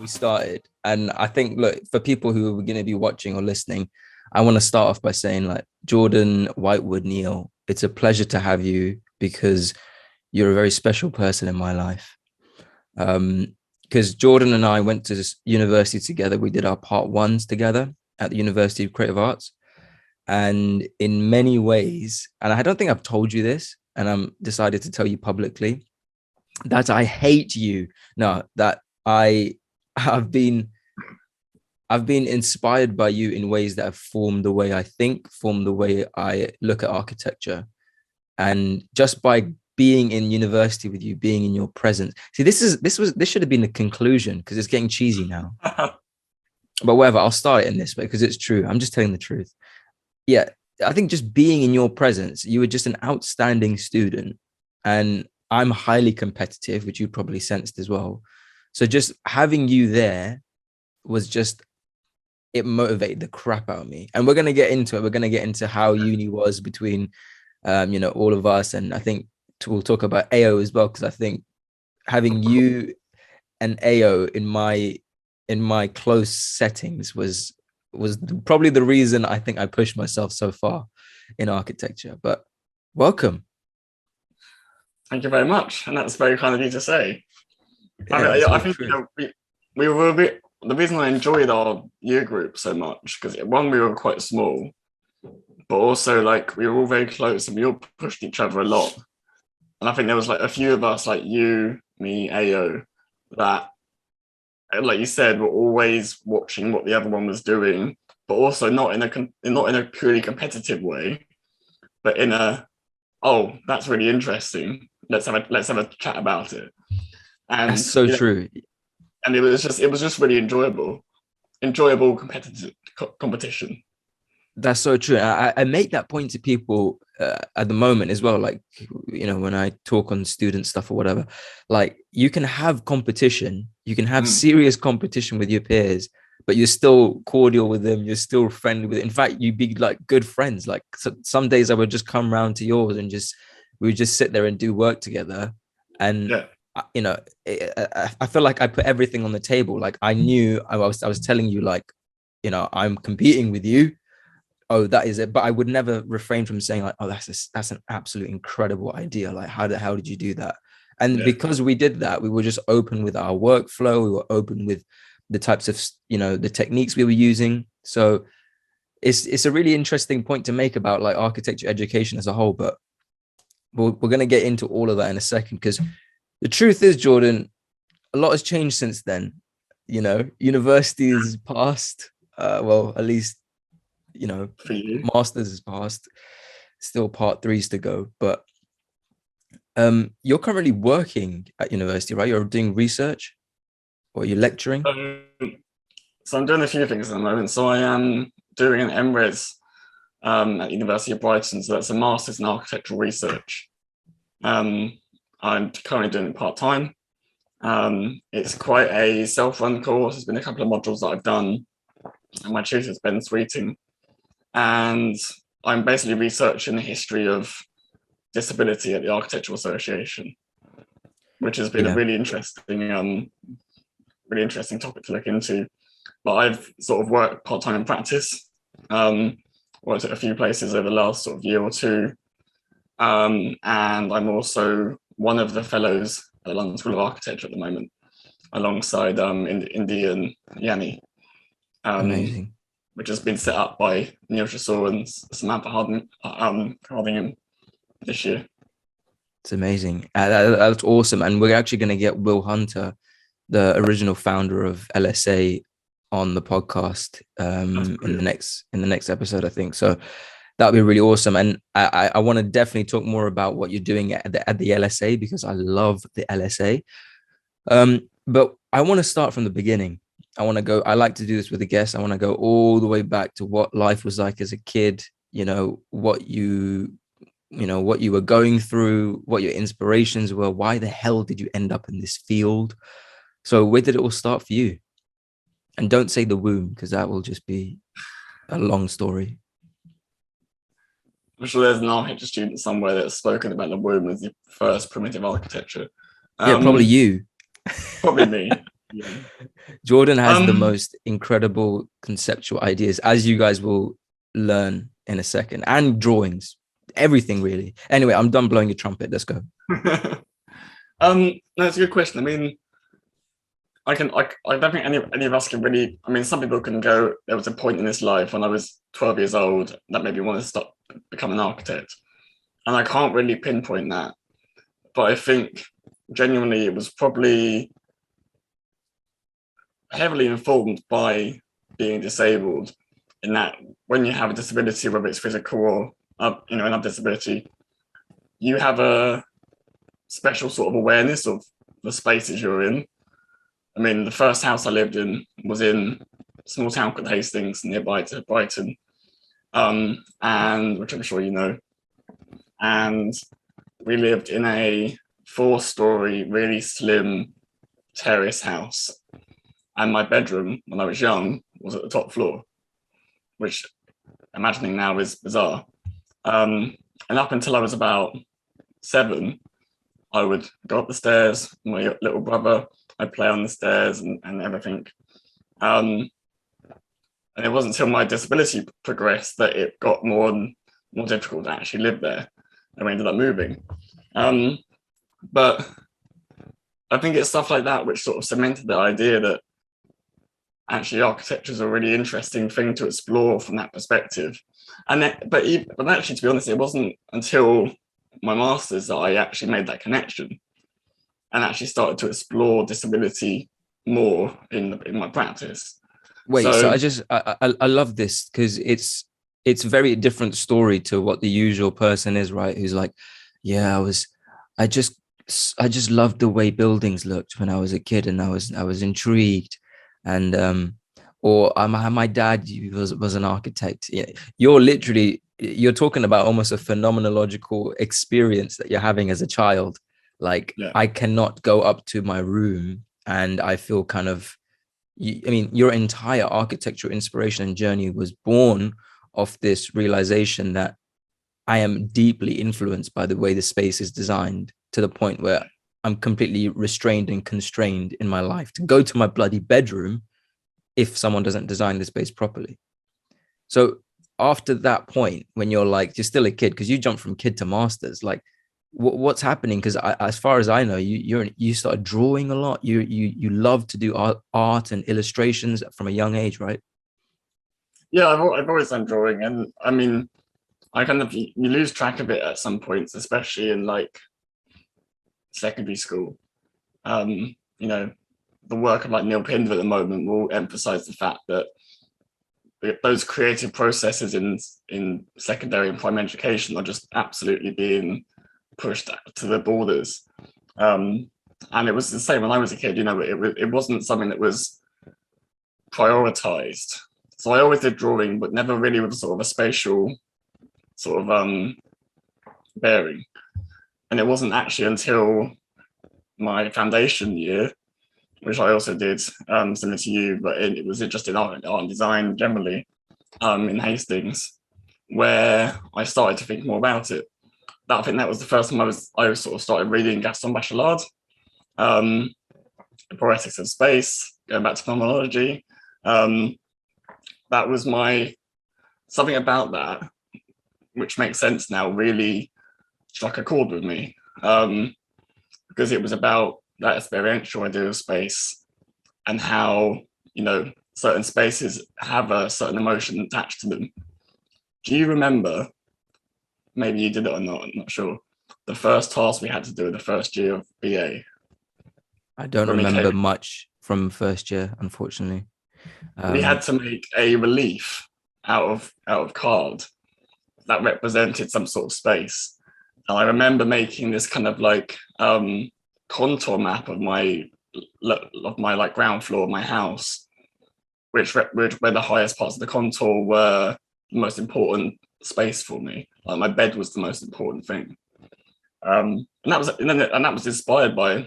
we started. And I think, look, for people who are going to be watching or listening, I want to start off by saying, like, Jordan Whitewood-Neal, it's a pleasure to have you because you're a very special person in my life. Because Jordan and I went to university together. We did our part ones together at the University of Creative Arts. And in many ways, and I don't think I've told you this, and I'm decided to tell you publicly, that I hate you. No, that I've been inspired by you in ways that have formed the way I think, formed the way I look at architecture. And just by being in university with you, being in your presence. See, this should have been the conclusion because it's getting cheesy now. But whatever, I'll start it in this way because it's true. I'm just telling the truth. Yeah, I think just being in your presence, you were just an outstanding student. And I'm highly competitive, which you probably sensed as well. So just having you there was just, it motivated the crap out of me. And we're going to get into it. We're going to get into how uni was between, all of us. And I think we'll talk about AO as well, because I think having you and AO in my close settings was probably the reason I think I pushed myself so far in architecture. But welcome. Thank you very much, and that's very kind of you to say. Yeah, I think we were a bit. The reason I enjoyed our year group so much because one, we were quite small, but also like we were all very close and we all pushed each other a lot. And I think there was like a few of us, like you, me, AO, that, like you said, were always watching what the other one was doing, but also not in a purely competitive way, but in a, oh, that's really interesting. Let's have a chat about it. And that's so true. And it was just really enjoyable competition. That's so true. I make that point to people at the moment as well. Like, when I talk on student stuff or whatever, like you can have competition, you can have serious competition with your peers, but you're still cordial with them. You're still friendly with it. In fact, you'd be like good friends. Like some days I would just come round to yours and we would just sit there and do work together. And, I feel like I put everything on the table. Like I knew I was telling you, like, I'm competing with you. Oh, that is it. But I would never refrain from saying like, oh, that's an absolute incredible idea. Like, how did you do that? And because we did that, we were just open with our workflow. We were open with the types of, the techniques we were using. So it's a really interesting point to make about like architecture education as a whole. But we're going to get into all of that in a second, because the truth is, Jordan, a lot has changed since then. University is past. Well, at least, masters is past. Still part 3s to go. But you're currently working at university, right? You're doing research, or you're lecturing? So I'm doing a few things at the moment. So I am doing an MRes at University of Brighton. So that's a master's in architectural research. I'm currently doing it part-time. It's quite a self-run course. There's been a couple of modules that I've done, and my tutor's Ben Sweeting. And I'm basically researching the history of disability at the Architectural Association, which has been a really interesting topic to look into. But I've sort of worked part-time in practice, worked at a few places over the last sort of year or two. And I'm also one of the fellows at the London School of Architecture at the moment, alongside Indy and Yanni. Amazing. Which has been set up by Neil Chassor and Samantha Hardingham this year. It's amazing. That's awesome. And we're actually going to get Will Hunter, the original founder of LSA, on the podcast in the next episode, I think. So that'd be really awesome. And I want to definitely talk more about what you're doing at the LSA, because I love the LSA. But I want to start from the beginning. I like to do this with the guests. I want to go all the way back to what life was like as a kid, what you were going through, what your inspirations were. Why the hell did you end up in this field? So where did it all start for you? And don't say the womb, because that will just be a long story. I'm sure there's an architecture student somewhere that's spoken about the womb as the first primitive architecture. Yeah, probably you. Probably me. Yeah. Jordan has the most incredible conceptual ideas, as you guys will learn in a second, and drawings, everything really. Anyway, I'm done blowing your trumpet. Let's go. No, it's a good question. I mean, I don't think any of us can really. I mean, some people can go. There was a point in this life when I was 12 years old that made me want to start become an architect, and I can't really pinpoint that. But I think genuinely it was probably heavily informed by being disabled. In that, when you have a disability, whether it's physical or another disability, you have a special sort of awareness of the spaces you're in. I mean, the first house I lived in was in a small town called Hastings, nearby to Brighton, and which I'm sure you know. And we lived in a 4-story, really slim terrace house. And my bedroom, when I was young, was at the top floor, which imagining now is bizarre. And up until I was about 7, I would go up the stairs, my little brother, I'd play on the stairs and everything. And it wasn't until my disability progressed that it got more difficult to actually live there. And we ended up moving. But I think it's stuff like that which sort of cemented the idea that actually architecture is a really interesting thing to explore from that perspective. But actually, to be honest, it wasn't until my master's that I actually made that connection and actually started to explore disability more in my practice. Wait, so I love this because it's a very different story to what the usual person is, right? Who's like, yeah, I just loved the way buildings looked when I was a kid, and I was intrigued, and or my dad was an architect. Yeah, you're talking about almost a phenomenological experience that you're having as a child. Like, yeah. I cannot go up to my room and I feel kind of, I mean, your entire architectural inspiration and journey was born of this realization that I am deeply influenced by the way the space is designed, to the point where I'm completely restrained and constrained in my life to go to my bloody bedroom if someone doesn't design the space properly. So after that point, when you're still a kid, because you jump from kid to masters, like what's happening? Because as far as I know, you started drawing a lot. You love to do art and illustrations from a young age, right? Yeah, I've always done drawing, and I mean, I kind of you lose track of it at some points, especially in like secondary school. The work of like Neil Pinder at the moment will emphasize the fact that those creative processes in secondary and primary education are just absolutely being pushed to the borders. And it was the same when I was a kid. It wasn't something that was prioritized. So I always did drawing, but never really with sort of a spatial sort of bearing. And it wasn't actually until my foundation year, which I also did, similar to you, but it was just in art and design generally, in Hastings, where I started to think more about it. I think that was the first time I sort of started reading Gaston Bachelard, The Poetics of Space, going back to phenomenology. That was something about that, which makes sense now, really struck a chord with me, because it was about that experiential idea of space and how, certain spaces have a certain emotion attached to them. Do you remember, maybe you did it or not, I'm not sure, the first task we had to do in the first year of BA? I don't remember much from first year, unfortunately. We had to make a relief out of card that represented some sort of space. And I remember making this kind of like contour map of my like ground floor of my house, which where the highest parts of the contour were the most important space for me. Like my bed was the most important thing, and that was inspired by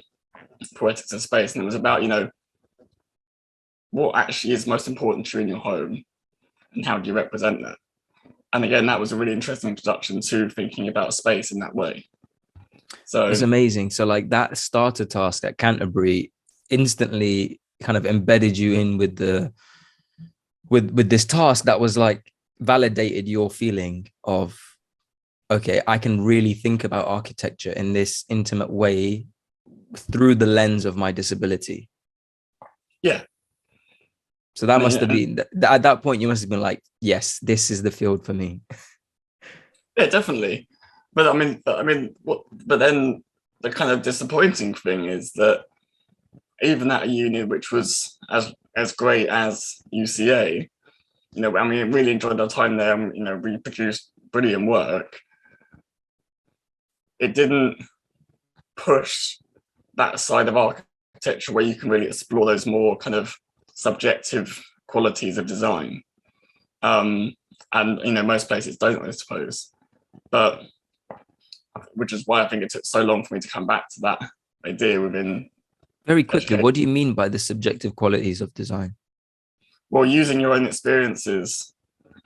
Poetics of Space, and it was about what actually is most important to you in your home, and how do you represent that. And again, that was a really interesting introduction to thinking about space in that way. So it's amazing. So like that starter task at Canterbury instantly kind of embedded you in with this task that was like validated your feeling of, okay, I can really think about architecture in this intimate way through the lens of my disability. Yeah. So that must have been, at that point, you must have been like, yes, this is the field for me. Yeah, definitely. But but then the kind of disappointing thing is that even at a uni which was as great as UCA, really enjoyed our time there, we produced brilliant work. It didn't push that side of architecture where you can really explore those more kind of subjective qualities of design. And most places don't, I suppose. But which is why I think it took so long for me to come back to that idea within. Very quickly, what do you mean by the subjective qualities of design? Well, using your own experiences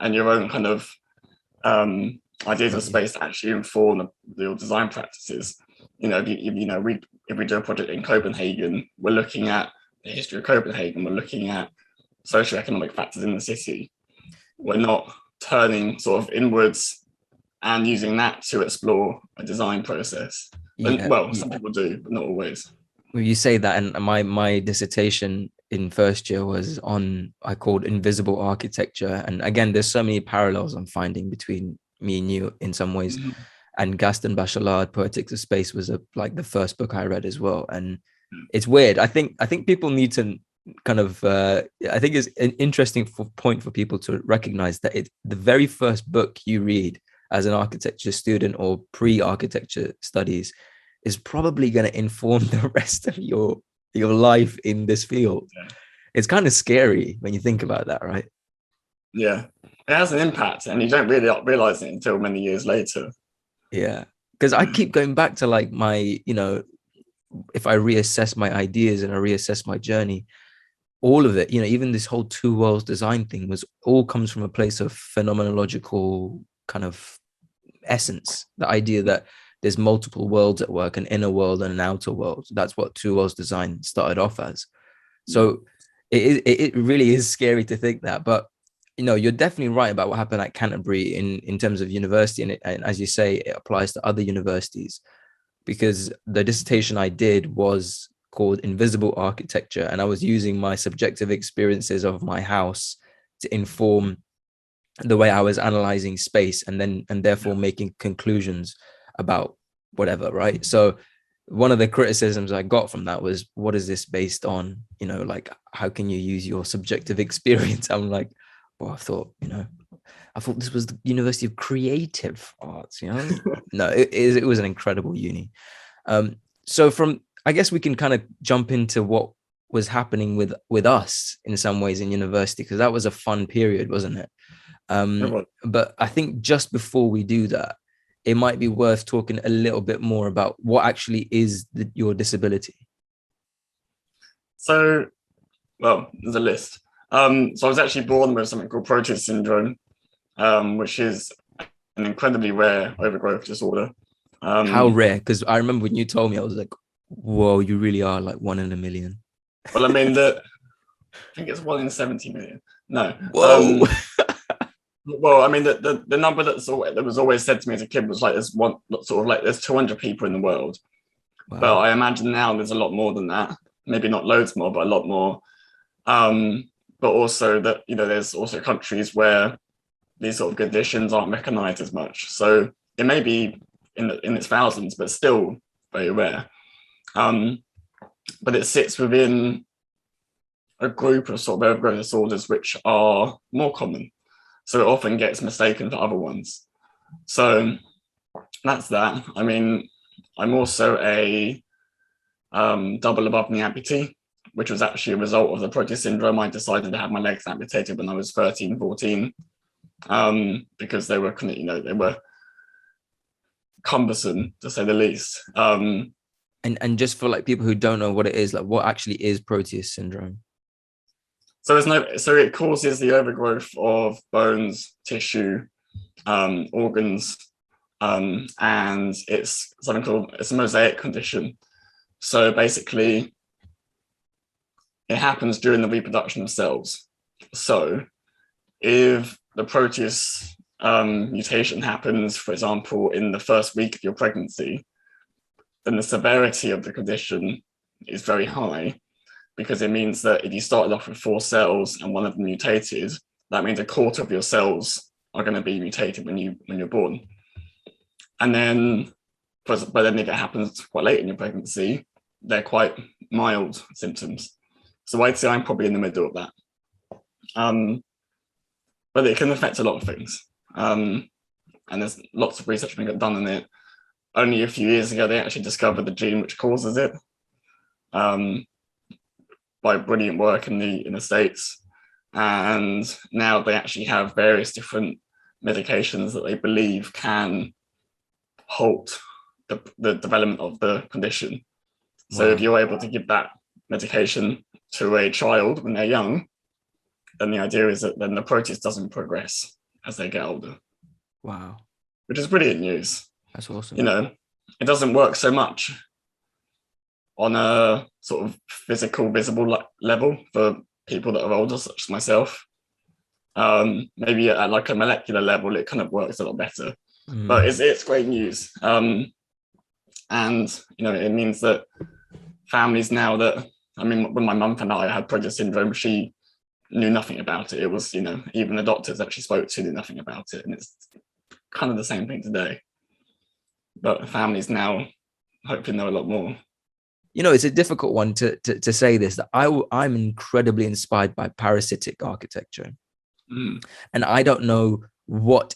and your own kind of ideas of space to actually inform your design practices. If we do a project in Copenhagen, we're looking at the history of Copenhagen, we're looking at socioeconomic factors in the city. We're not turning sort of inwards and using that to explore a design process. Some people do, but not always. Well, you say that, and my dissertation in first year was on, I called invisible architecture. And again, there's so many parallels I'm finding between me and you in some ways. Mm-hmm. And Gaston Bachelard, Poetics of Space, was like the first book I read as well. And it's weird. I think people need to kind of, I think it's an interesting point for people to recognize that the very first book you read as an architecture student or pre-architecture studies is probably going to inform the rest of your life in this field. Yeah. It's kind of scary when you think about that, right? Yeah, it has an impact, and you don't really realize it until many years later. Yeah, because I keep going back to like my, if I reassess my ideas and I reassess my journey, all of it, even this whole two worlds design thing all comes from a place of phenomenological kind of essence. The idea that there's multiple worlds at work, an inner world and an outer world. That's what two worlds design started off as. So it really is scary to think that, but you're definitely right about what happened at Canterbury in terms of university, and as you say, it applies to other universities, because the dissertation I did was called Invisible Architecture, and I was using my subjective experiences of my house to inform the way I was analyzing space, and therefore making conclusions about whatever, right? So one of the criticisms I got from that was, what is this based on? Like, how can you use your subjective experience? I'm like, well, I thought this was the University of Creative Arts, No, it was an incredible uni. So I guess we can kind of jump into what was happening with us in some ways in university, because that was a fun period, wasn't it? But I think just before we do that, it might be worth talking a little bit more about what actually is your disability. So, there's a list. So I was actually born with something called Proteus Syndrome, which is an incredibly rare overgrowth disorder. How rare? Because I remember when you told me, I was like, whoa, you really are like 1 in a million. Well, I mean, I think it's 1 in 70 million. No. Whoa. Well, I mean, the number that was always said to me as a kid was like, there's 200 people in the world. Wow. But I imagine now there's a lot more than that. Maybe not loads more, but a lot more. But also that, there's also countries where these sort of conditions aren't recognized as much. So it may be in its thousands, but still very rare. But it sits within a group of sort of overgrowth disorders which are more common. So it often gets mistaken for other ones. So that's that. I mean, I'm also a double above knee amputee, which was actually a result of the Proteus Syndrome. I decided to have my legs amputated when I was 13, 14, because they were they were cumbersome, to say the least. And just for like people who don't know what it is, like what actually is Proteus Syndrome? So it causes the overgrowth of bones, tissue, organs, and it's something called, it's a mosaic condition. So basically, it happens during the reproduction of cells. So if the Proteus mutation happens, for example, in the first week of your pregnancy, then the severity of the condition is very high, because it means that if you started off with 4 cells and one of them mutated, that means a quarter of your cells are going to be mutated when you're born. And then, but then if it happens quite late in your pregnancy, they're quite mild symptoms. So I'd say I'm probably in the middle of that. But it can affect a lot of things. And there's lots of research being done on it. Only a few years ago, they actually discovered the gene which causes it, by brilliant work in the States. And now they actually have various different medications that they believe can halt the development of the condition. So if you're able to give that medication to a child when they're young, then the idea is that then the Proteus doesn't progress as they get older. Wow. Which is brilliant news. That's awesome. You know, it doesn't work so much on a sort of physical, visible level for people that are older, such as myself. Maybe at like a molecular level, it kind of works a lot better. But it's great news. And, you know, it means that families now that, I mean, when my mum found out I had Proteus syndrome, she knew nothing about it. It was, you know, even the doctors that she spoke to knew nothing about it. And it's kind of the same thing today. But families now hopefully know a lot more. You know, it's a difficult one to say this, that I'm incredibly inspired by parasitic architecture. And I don't know where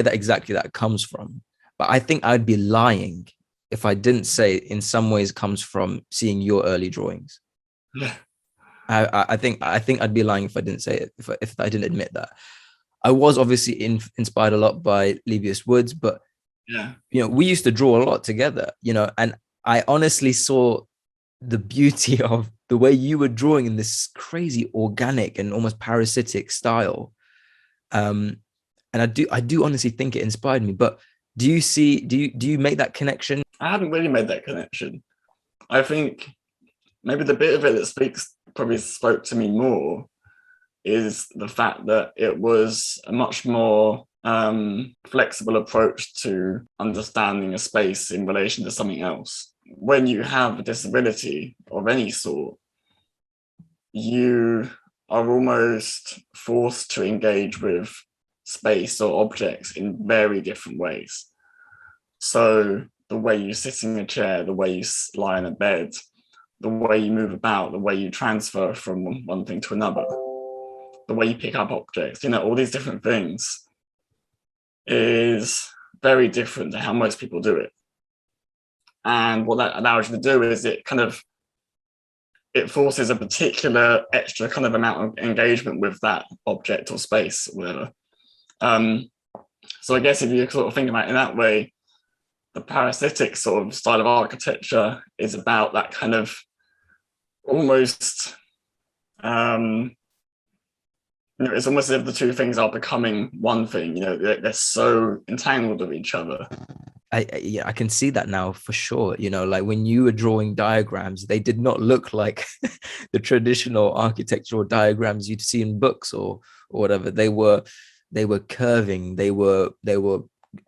that comes from. But I think I'd be lying if I didn't say it in some ways comes from seeing your early drawings. Yeah. I think I'd be lying if I didn't say it, if I didn't admit that. I was obviously inspired a lot by Lebbeus Woods, but yeah, you know, we used to draw a lot together, you know, and I honestly saw the beauty of the way you were drawing in this crazy organic and almost parasitic style. And I do honestly think it inspired me. But do you make that connection? I haven't really made that connection. I think maybe the bit of it that probably spoke to me more is the fact that it was a much more flexible approach to understanding a space in relation to something else. When you have a disability of any sort, you are almost forced to engage with space or objects in very different ways. So the way you sit in a chair, the way you lie in a bed, the way you move about, the way you transfer from one thing to another, the way you pick up objects, you know, all these different things is very different to how most people do it. And what that allows you to do is it forces a particular extra kind of amount of engagement with that object or space or whatever. So I guess if you sort of think about it in that way, the parasitic sort of style of architecture is about that kind of almost, you know, it's almost as if the two things are becoming one thing. You know, they're so entangled with each other. I can see that now for sure. You know, like when you were drawing diagrams, they did not look like the traditional architectural diagrams you'd see in books or whatever. They were curving, they were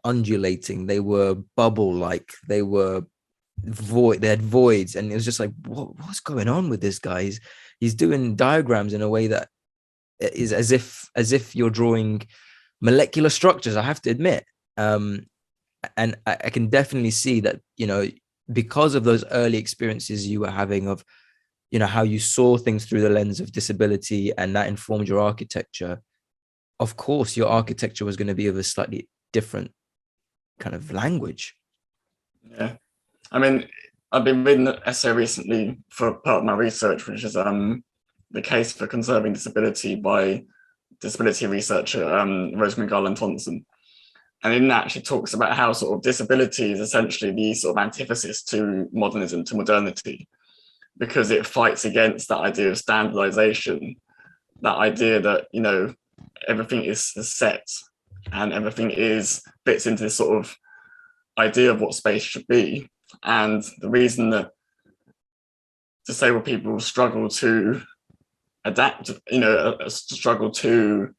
undulating, they were bubble-like, they had voids, and it was just like, what's going on with this guy? He's doing diagrams in a way that is as if you're drawing molecular structures, I have to admit. And I can definitely see that, you know, because of those early experiences you were having of, you know, how you saw things through the lens of disability, and that informed your architecture. Of course, your architecture was going to be of a slightly different kind of language. Yeah. I mean, I've been reading an essay recently for part of my research, which is the case for conserving disability by disability researcher Rosemary Garland-Thompson. And in that, she talks about how sort of disability is essentially the sort of antithesis to modernism, to modernity, because it fights against that idea of standardization, that idea that, you know, everything is set and everything fits into this sort of idea of what space should be. And the reason that disabled people struggle to adapt, struggle to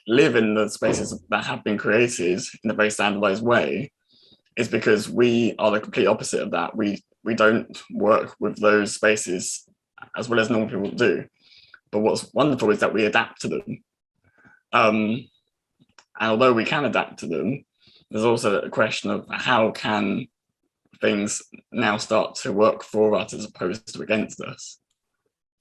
live in the spaces that have been created in a very standardized way, is because we are the complete opposite of that. We don't work with those spaces as well as normal people do. But what's wonderful is that we adapt to them. And although we can adapt to them, there's also a question of how can things now start to work for us as opposed to against us.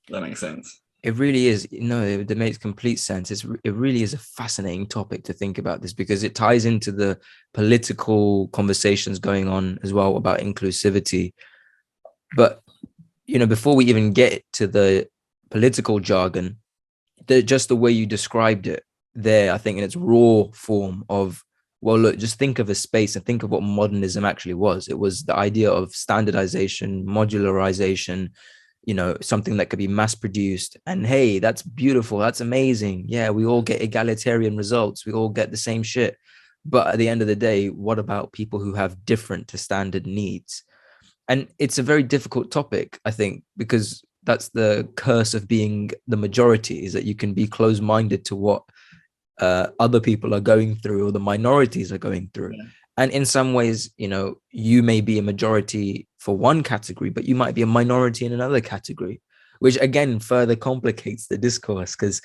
Does that make sense? It really is. No, it makes complete sense. It really is a fascinating topic to think about this, because it ties into the political conversations going on as well about inclusivity. But, before we even get to the political jargon, just the way you described it there, I think in its raw form of, well, look, just think of a space and think of what modernism actually was. It was the idea of standardization, modularization, something that could be mass produced. And hey, that's beautiful. That's amazing. Yeah, we all get egalitarian results. We all get the same shit. But at the end of the day, what about people who have different to standard needs? And it's a very difficult topic, I think, because that's the curse of being the majority, is that you can be closed-minded to what other people are going through or the minorities are going through. Yeah. And in some ways, you may be a majority for one category, but you might be a minority in another category, which again further complicates the discourse, because,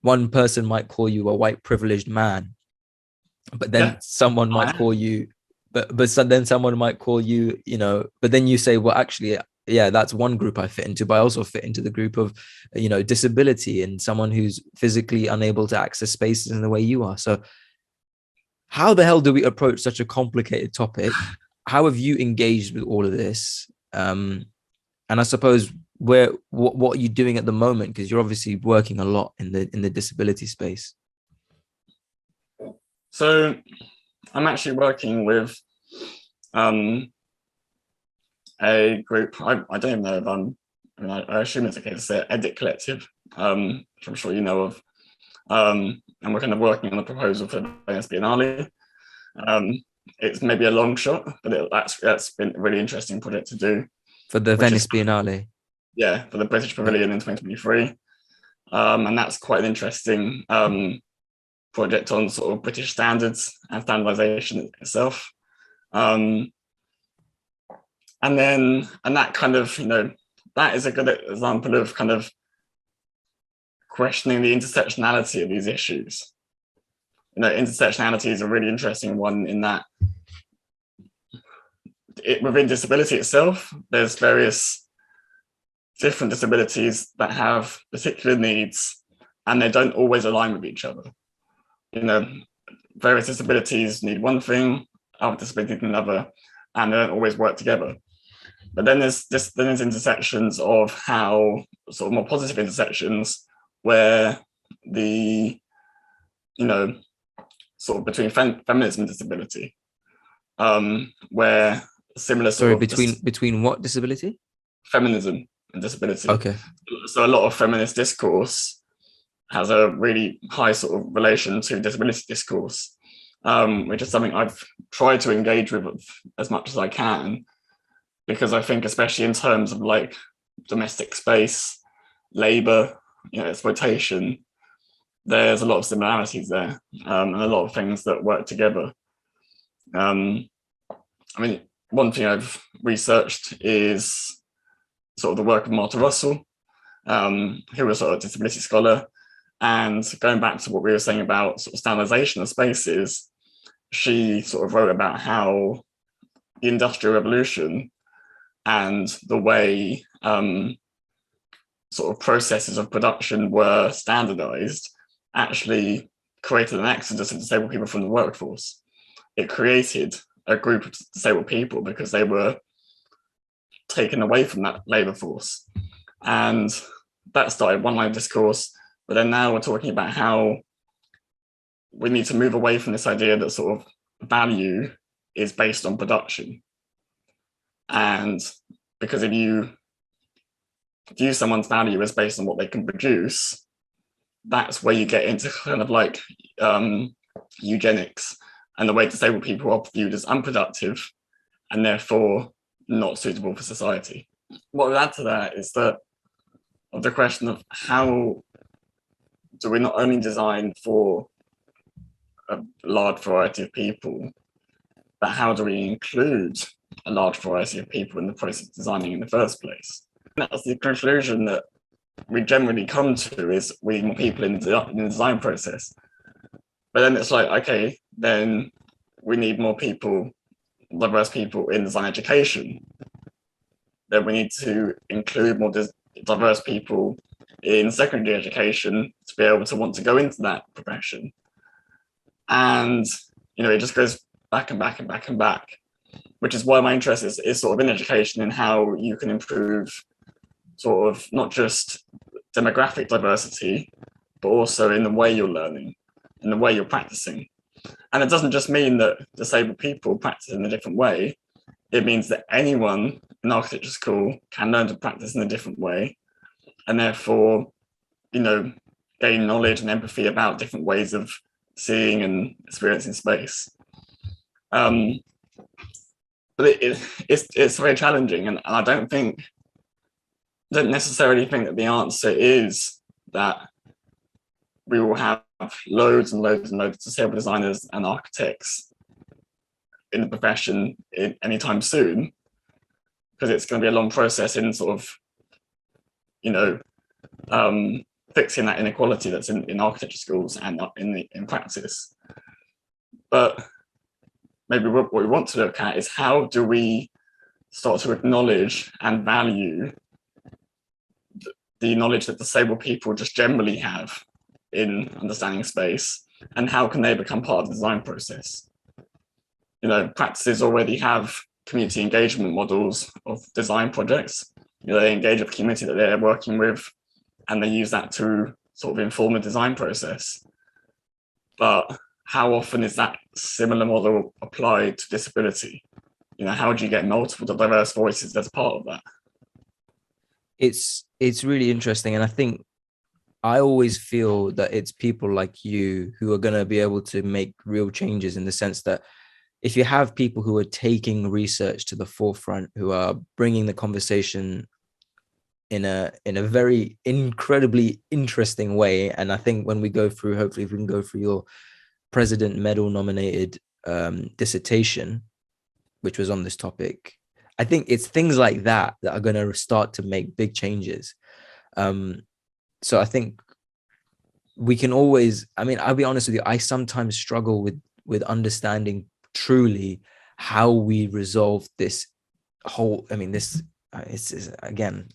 one person might call you a white privileged man, but then someone might call you, then someone might call you, but then you say, well, actually, yeah, that's one group I fit into, but I also fit into the group of, disability and someone who's physically unable to access spaces in the way you are. So how the hell do we approach such a complicated topic? How have you engaged with all of this? And I suppose what are you doing at the moment? Because you're obviously working a lot in the disability space. So I'm actually working with a group. I don't even know if I assume it's okay to say Edit Collective, which I'm sure you know of. And we're kind of working on a proposal for the Venice Biennale. It's maybe a long shot, but that's been a really interesting project to do. For the Venice Biennale? Yeah, for the British Pavilion in 2023. And that's quite an interesting project on sort of British standards and standardization itself. And that kind of, that is a good example of kind questioning the intersectionality of these issues. Intersectionality is a really interesting one in that within disability itself, there's various different disabilities that have particular needs, and they don't always align with each other. Various disabilities need one thing, other disabilities need another, and they don't always work together. But then there's intersections of how sort of more positive intersections where the, sort of between feminism and disability, where similar sort of between what disability? Feminism and disability. Okay. So a lot of feminist discourse has a really high sort of relation to disability discourse, which is something I've tried to engage with as much as I can, because I think especially in terms of like domestic space, labor, exploitation, there's a lot of similarities there, and a lot of things that work together. One thing I've researched is sort of the work of Martha Russell, who was sort of a disability scholar. And going back to what we were saying about sort of standardization of spaces, she sort of wrote about how the Industrial Revolution and the way sort of processes of production were standardized actually created an exodus of disabled people from the workforce. It created a group of disabled people because they were taken away from that labor force. And that started one line of discourse, but then now we're talking about how we need to move away from this idea that sort of value is based on production. And because if you view someone's value as based on what they can produce, that's where you get into kind of like eugenics and the way disabled people are viewed as unproductive and therefore not suitable for society. what we add to that is that of the question of how do we not only design for a large variety of people, but how do we include a large variety of people in the process of designing in the first place? And that's the conclusion that we generally come to, is we need more people in the design process. But then it's like, okay, then we need more people, diverse people in design education. Then we need to include more diverse people in secondary education to be able to want to go into that profession. And, it just goes back and back and back and back, which is why my interest is sort of in education and how you can improve sort of not just demographic diversity, but also in the way you're learning, in the way you're practicing. And it doesn't just mean that disabled people practice in a different way. It means that anyone in architecture school can learn to practice in a different way, and therefore, gain knowledge and empathy about different ways of seeing and experiencing space. But it's very challenging, and I don't necessarily think that the answer is that we will have loads and loads and loads of disabled designers and architects in the profession anytime soon, because it's going to be a long process in sort of, fixing that inequality that's in architecture schools and in practice. But maybe what we want to look at is how do we start to acknowledge and value the knowledge that disabled people just generally have in understanding space, and how can they become part of the design process? Practices already have community engagement models of design projects. They engage with the community that they're working with, and they use that to sort of inform the design process. But how often is that similar model applied to disability? How do you get multiple diverse voices as part of that? It's really interesting, and I think I always feel that it's people like you who are going to be able to make real changes, in the sense that if you have people who are taking research to the forefront, who are bringing the conversation in a very incredibly interesting way. And I think when we go through, hopefully if we can go through your President Medal nominated dissertation, which was on this topic, I think it's things like that that are going to start to make big changes. So I think we can always, I'll be honest with you, I sometimes struggle with understanding truly how we resolve this whole, it's again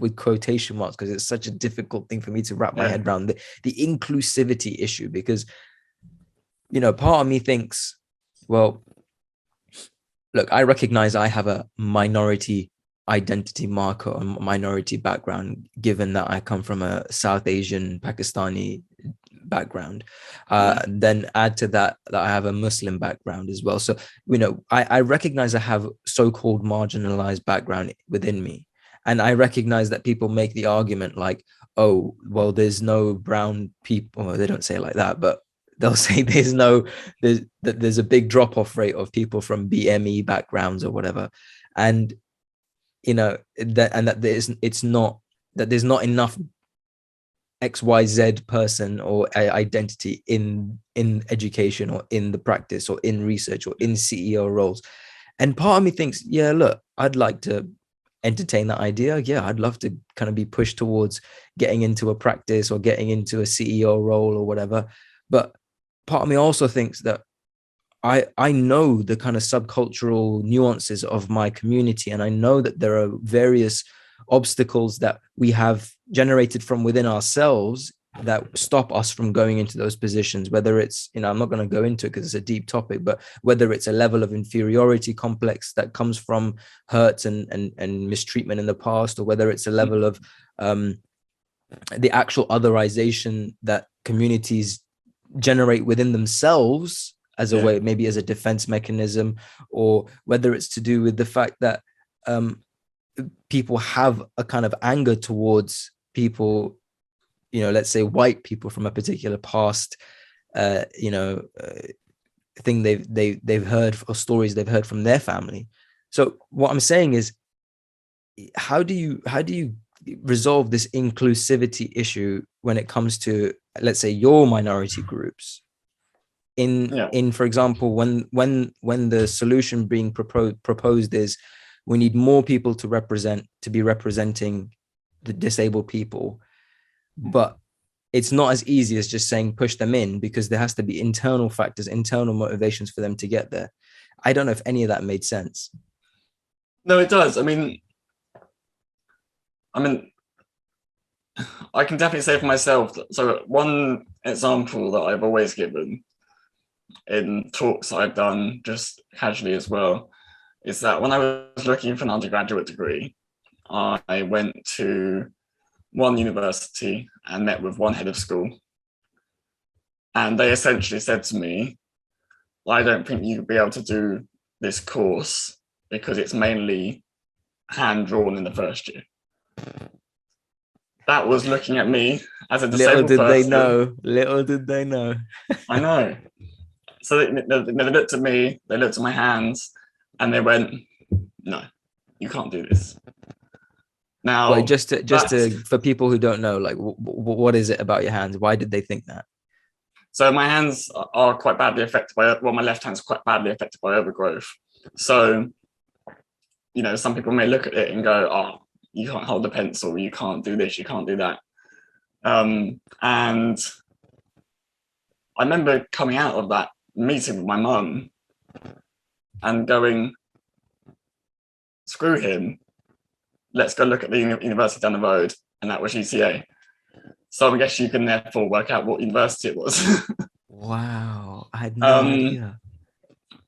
with quotation marks, because it's such a difficult thing for me to wrap my head around, the inclusivity issue, because part of me thinks, well, look, I recognize I have a minority identity marker or minority background, given that I come from a South Asian Pakistani background. Then add to that I have a Muslim background as well. So, I recognize I have so-called marginalized background within me. And I recognize that people make the argument like, oh, well, there's no brown people. Well, they don't say it like that, but they'll say there's a big drop-off rate of people from BME backgrounds or whatever. And there's not enough XYZ person or identity in education or in the practice or in research or in CEO roles. And part of me thinks, yeah, look, I'd like to entertain that idea. Yeah, I'd love to kind of be pushed towards getting into a practice or getting into a CEO role or whatever. But part of me also thinks that I know the kind of subcultural nuances of my community, and I know that there are various obstacles that we have generated from within ourselves that stop us from going into those positions, whether it's, I'm not going to go into it because it's a deep topic, but whether it's a level of inferiority complex that comes from hurts and mistreatment in the past, or whether it's a level of the actual otherization that communities generate within themselves as a way, maybe as a defense mechanism, or whether it's to do with the fact that people have a kind of anger towards people, let's say white people from a particular past, thing they've heard, or stories they've heard from their family. So what I'm saying is, how do you resolve this inclusivity issue when it comes to, let's say, your minority groups? In for example, when the solution being proposed is we need more people to be representing the disabled people, but it's not as easy as just saying push them in, because there has to be internal factors, internal motivations for them to get there. I don't know if any of that made sense. No, it does. I mean, I can definitely say for myself that, so one example that I've always given in talks I've done just casually as well is that when I was looking for an undergraduate degree, I went to one university and met with one head of school. And they essentially said to me, I don't think you'll be able to do this course because it's mainly hand-drawn in the first year. That was looking at me as a disabled person. Little did they know. I know. So they looked at me, they looked at my hands, and they went, no, you can't do this. Now, well, just to for people who don't know, like, what is it about your hands? Why did they think that? So my hands are quite badly affected by, well, my left hand's quite badly affected by overgrowth. So, you know, some people may look at it and go, oh, you can't hold a pencil, you can't do this, you can't do that. And I remember coming out of that meeting with my mum and going, screw him, let's go look at the university down the road, and that was UCA. So I guess you can therefore work out what university it was. Wow, I had no idea.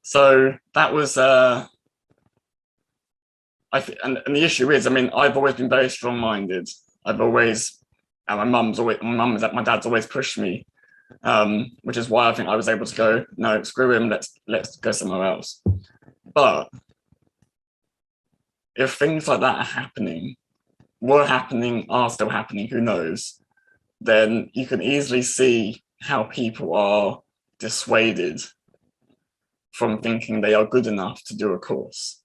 So that was, and the issue is, I mean, I've always been very strong-minded. I've always, and my dad's always pushed me, which is why I think I was able to go, no, screw him, let's go somewhere else. But if things like that are still happening, who knows, then you can easily see how people are dissuaded from thinking they are good enough to do a course,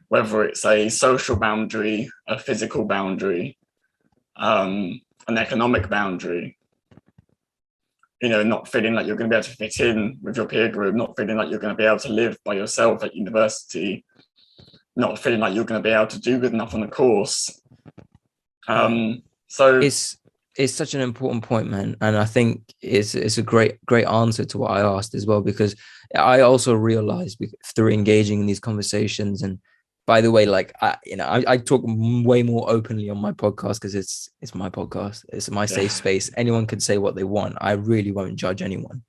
whether it's a social boundary, a physical boundary, an economic boundary, you know, not feeling like you're going to be able to fit in with your peer group, not feeling like you're going to be able to live by yourself at university, not feeling like you're going to be able to do good enough on the course. So it's such an important point, man, and I think it's a great answer to what I asked as well, because I also realized through engaging in these conversations, and by the way, like I talk way more openly on my podcast because it's my podcast, it's my safe space. Anyone can say what they want. I really won't judge anyone,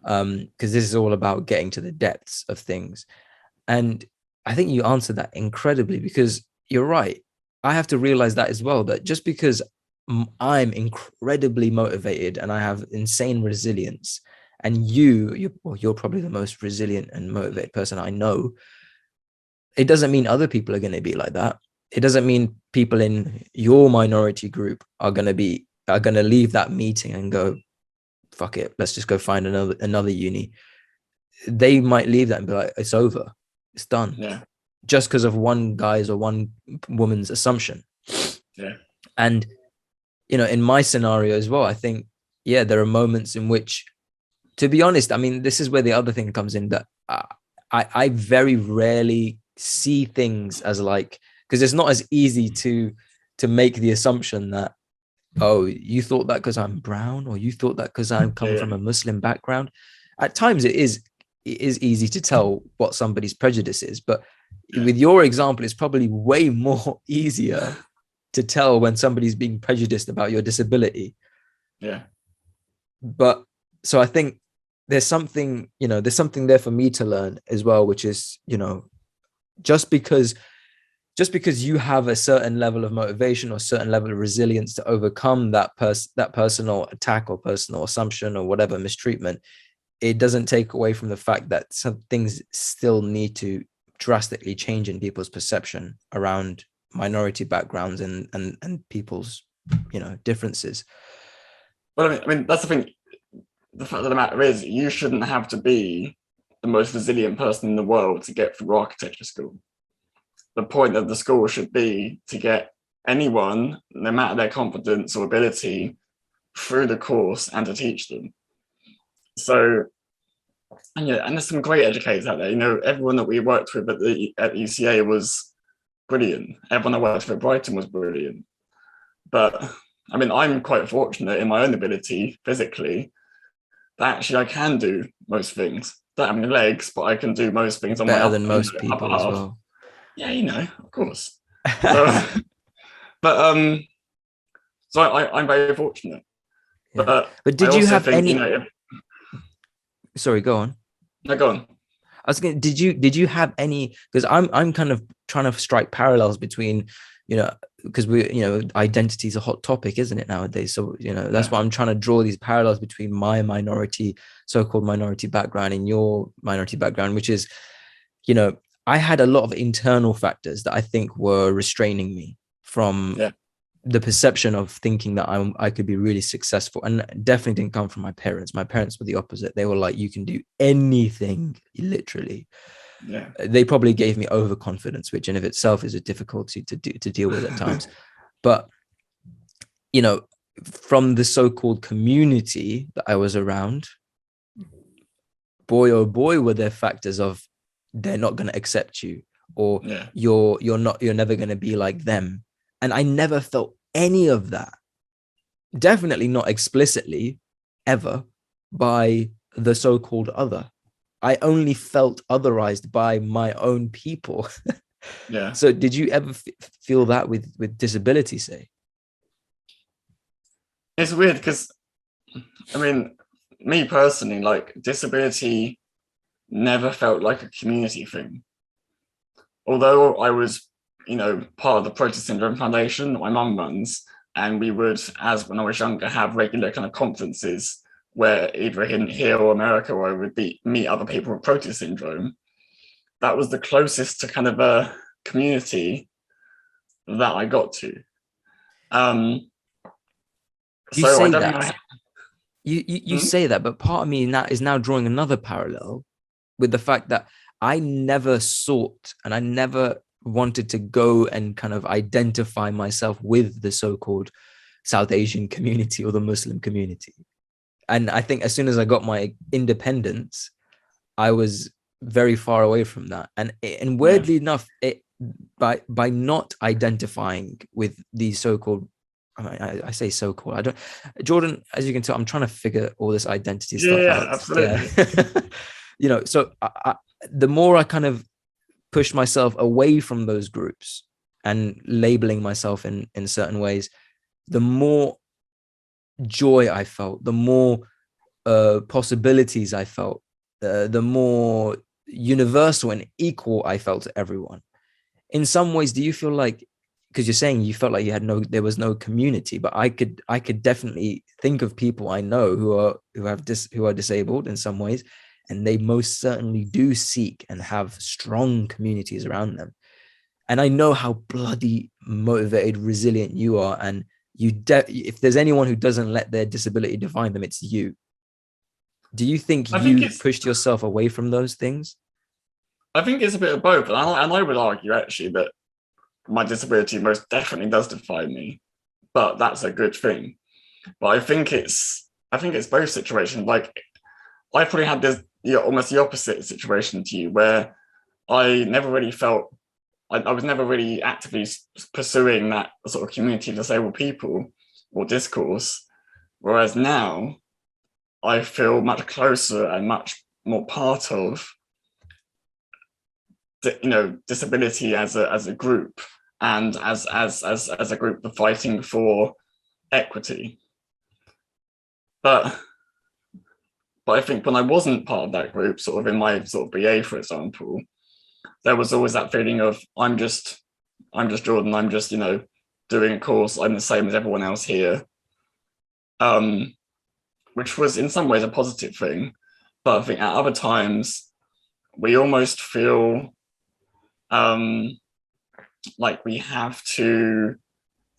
because this is all about getting to the depths of things. And I think you answered that incredibly, because you're right. I have to realize that as well, that just because I'm incredibly motivated and I have insane resilience, and you're probably the most resilient and motivated person I know, it doesn't mean other people are going to be like that. It doesn't mean people in your minority group are going to leave that meeting and go, fuck it, let's just go find another uni. They might leave that and be like, it's over, it's done. Yeah. Just because of one guy's or one woman's assumption. Yeah. And, you know, in my scenario as well, I think, there are moments in which, to be honest, I mean, this is where the other thing comes in, that I very rarely see things as like, because it's not as easy to make the assumption that, oh, you thought that because I'm brown, or you thought that because I'm coming from a Muslim background. At times it is easy to tell what somebody's prejudice is, but with your example, it's probably way more easier to tell when somebody's being prejudiced about your disability. Yeah. But so I think there's something there for me to learn as well, which is, you know, just because you have a certain level of motivation or a certain level of resilience to overcome that personal attack or personal assumption or whatever mistreatment, it doesn't take away from the fact that some things still need to drastically change in people's perception around minority backgrounds and people's, you know, differences. Well, I mean, that's the thing. The fact of the matter is, you shouldn't have to be the most resilient person in the world to get through architecture school. the point of the school should be to get anyone, no matter their competence or ability, through the course and to teach them. So, and yeah, and there's some great educators out there. You know, everyone that we worked with at UCA was brilliant. Everyone I worked with at Brighton was brilliant. But I mean, I'm quite fortunate in my own ability physically that actually I can do most things. Don't have any legs, but I can do most things on my Better than most people as well. Yeah, you know, of course. So, but so I'm very fortunate. Yeah. But did you have any? You know, Sorry, go on. No, go on. I was going. Did you have any? Because I'm kind of trying to strike parallels between, you know, because identity is a hot topic, isn't it, nowadays? So, you know, that's why I'm trying to draw these parallels between my so-called minority background and your minority background, which is, you know, I had a lot of internal factors that I think were restraining me from the perception of thinking that I could be really successful, and definitely didn't come from my parents. My parents were the opposite. They were like, you can do anything, literally. Yeah. They probably gave me overconfidence, which in of itself is a difficulty to deal with at times. But, you know, from the so-called community that I was around, boy, oh boy, were there factors of they're not going to accept you, or you're never going to be like them. And I never felt any of that. Definitely not explicitly ever by the so-called other. I only felt otherized by my own people. Yeah. So did you ever feel that with disability, say? It's weird because, I mean, me personally, like, disability never felt like a community thing. Although I was, you know, part of the Proteus Syndrome Foundation that my mum runs, and we would, as when I was younger, have regular kind of conferences where either in here or America, where I would meet other people with Proteus Syndrome. That was the closest to kind of a community that I got to. You so say I don't that. know. You say that, but part of me is now drawing another parallel with the fact that I never sought and I never wanted to go and kind of identify myself with the so-called South Asian community or the Muslim community. And I think as soon as I got my independence, I was very far away from that. And weirdly enough, by not identifying with these so-called, I say so-called, I don't, Jordan, as you can tell, I'm trying to figure all this identity stuff out. Absolutely. Yeah. You know, so the more I kind of pushed myself away from those groups and labeling myself in certain ways, the more joy I felt, the more possibilities I felt, the more universal and equal I felt to everyone. In some ways, do you feel like, because you're saying you felt like there was no community, but I could definitely think of people I know who are disabled in some ways, and they most certainly do seek and have strong communities around them. And I know how bloody motivated, resilient you are, and if there's anyone who doesn't let their disability define them, it's you. Do you think you pushed yourself away from those things? I think it's a bit of both, and I would argue actually that my disability most definitely does define me, but that's a good thing. But I think it's both situations. Like, I probably had this almost the opposite situation to you, where I never really felt I was never really actively pursuing that sort of community of disabled people or discourse, whereas now I feel much closer and much more part of disability as a group, and as a group of fighting for equity. But I think when I wasn't part of that group, sort of in my sort of BA, for example, there was always that feeling of I'm just Jordan, I'm just, doing a course, I'm the same as everyone else here. Which was in some ways a positive thing. But I think at other times we almost feel like we have to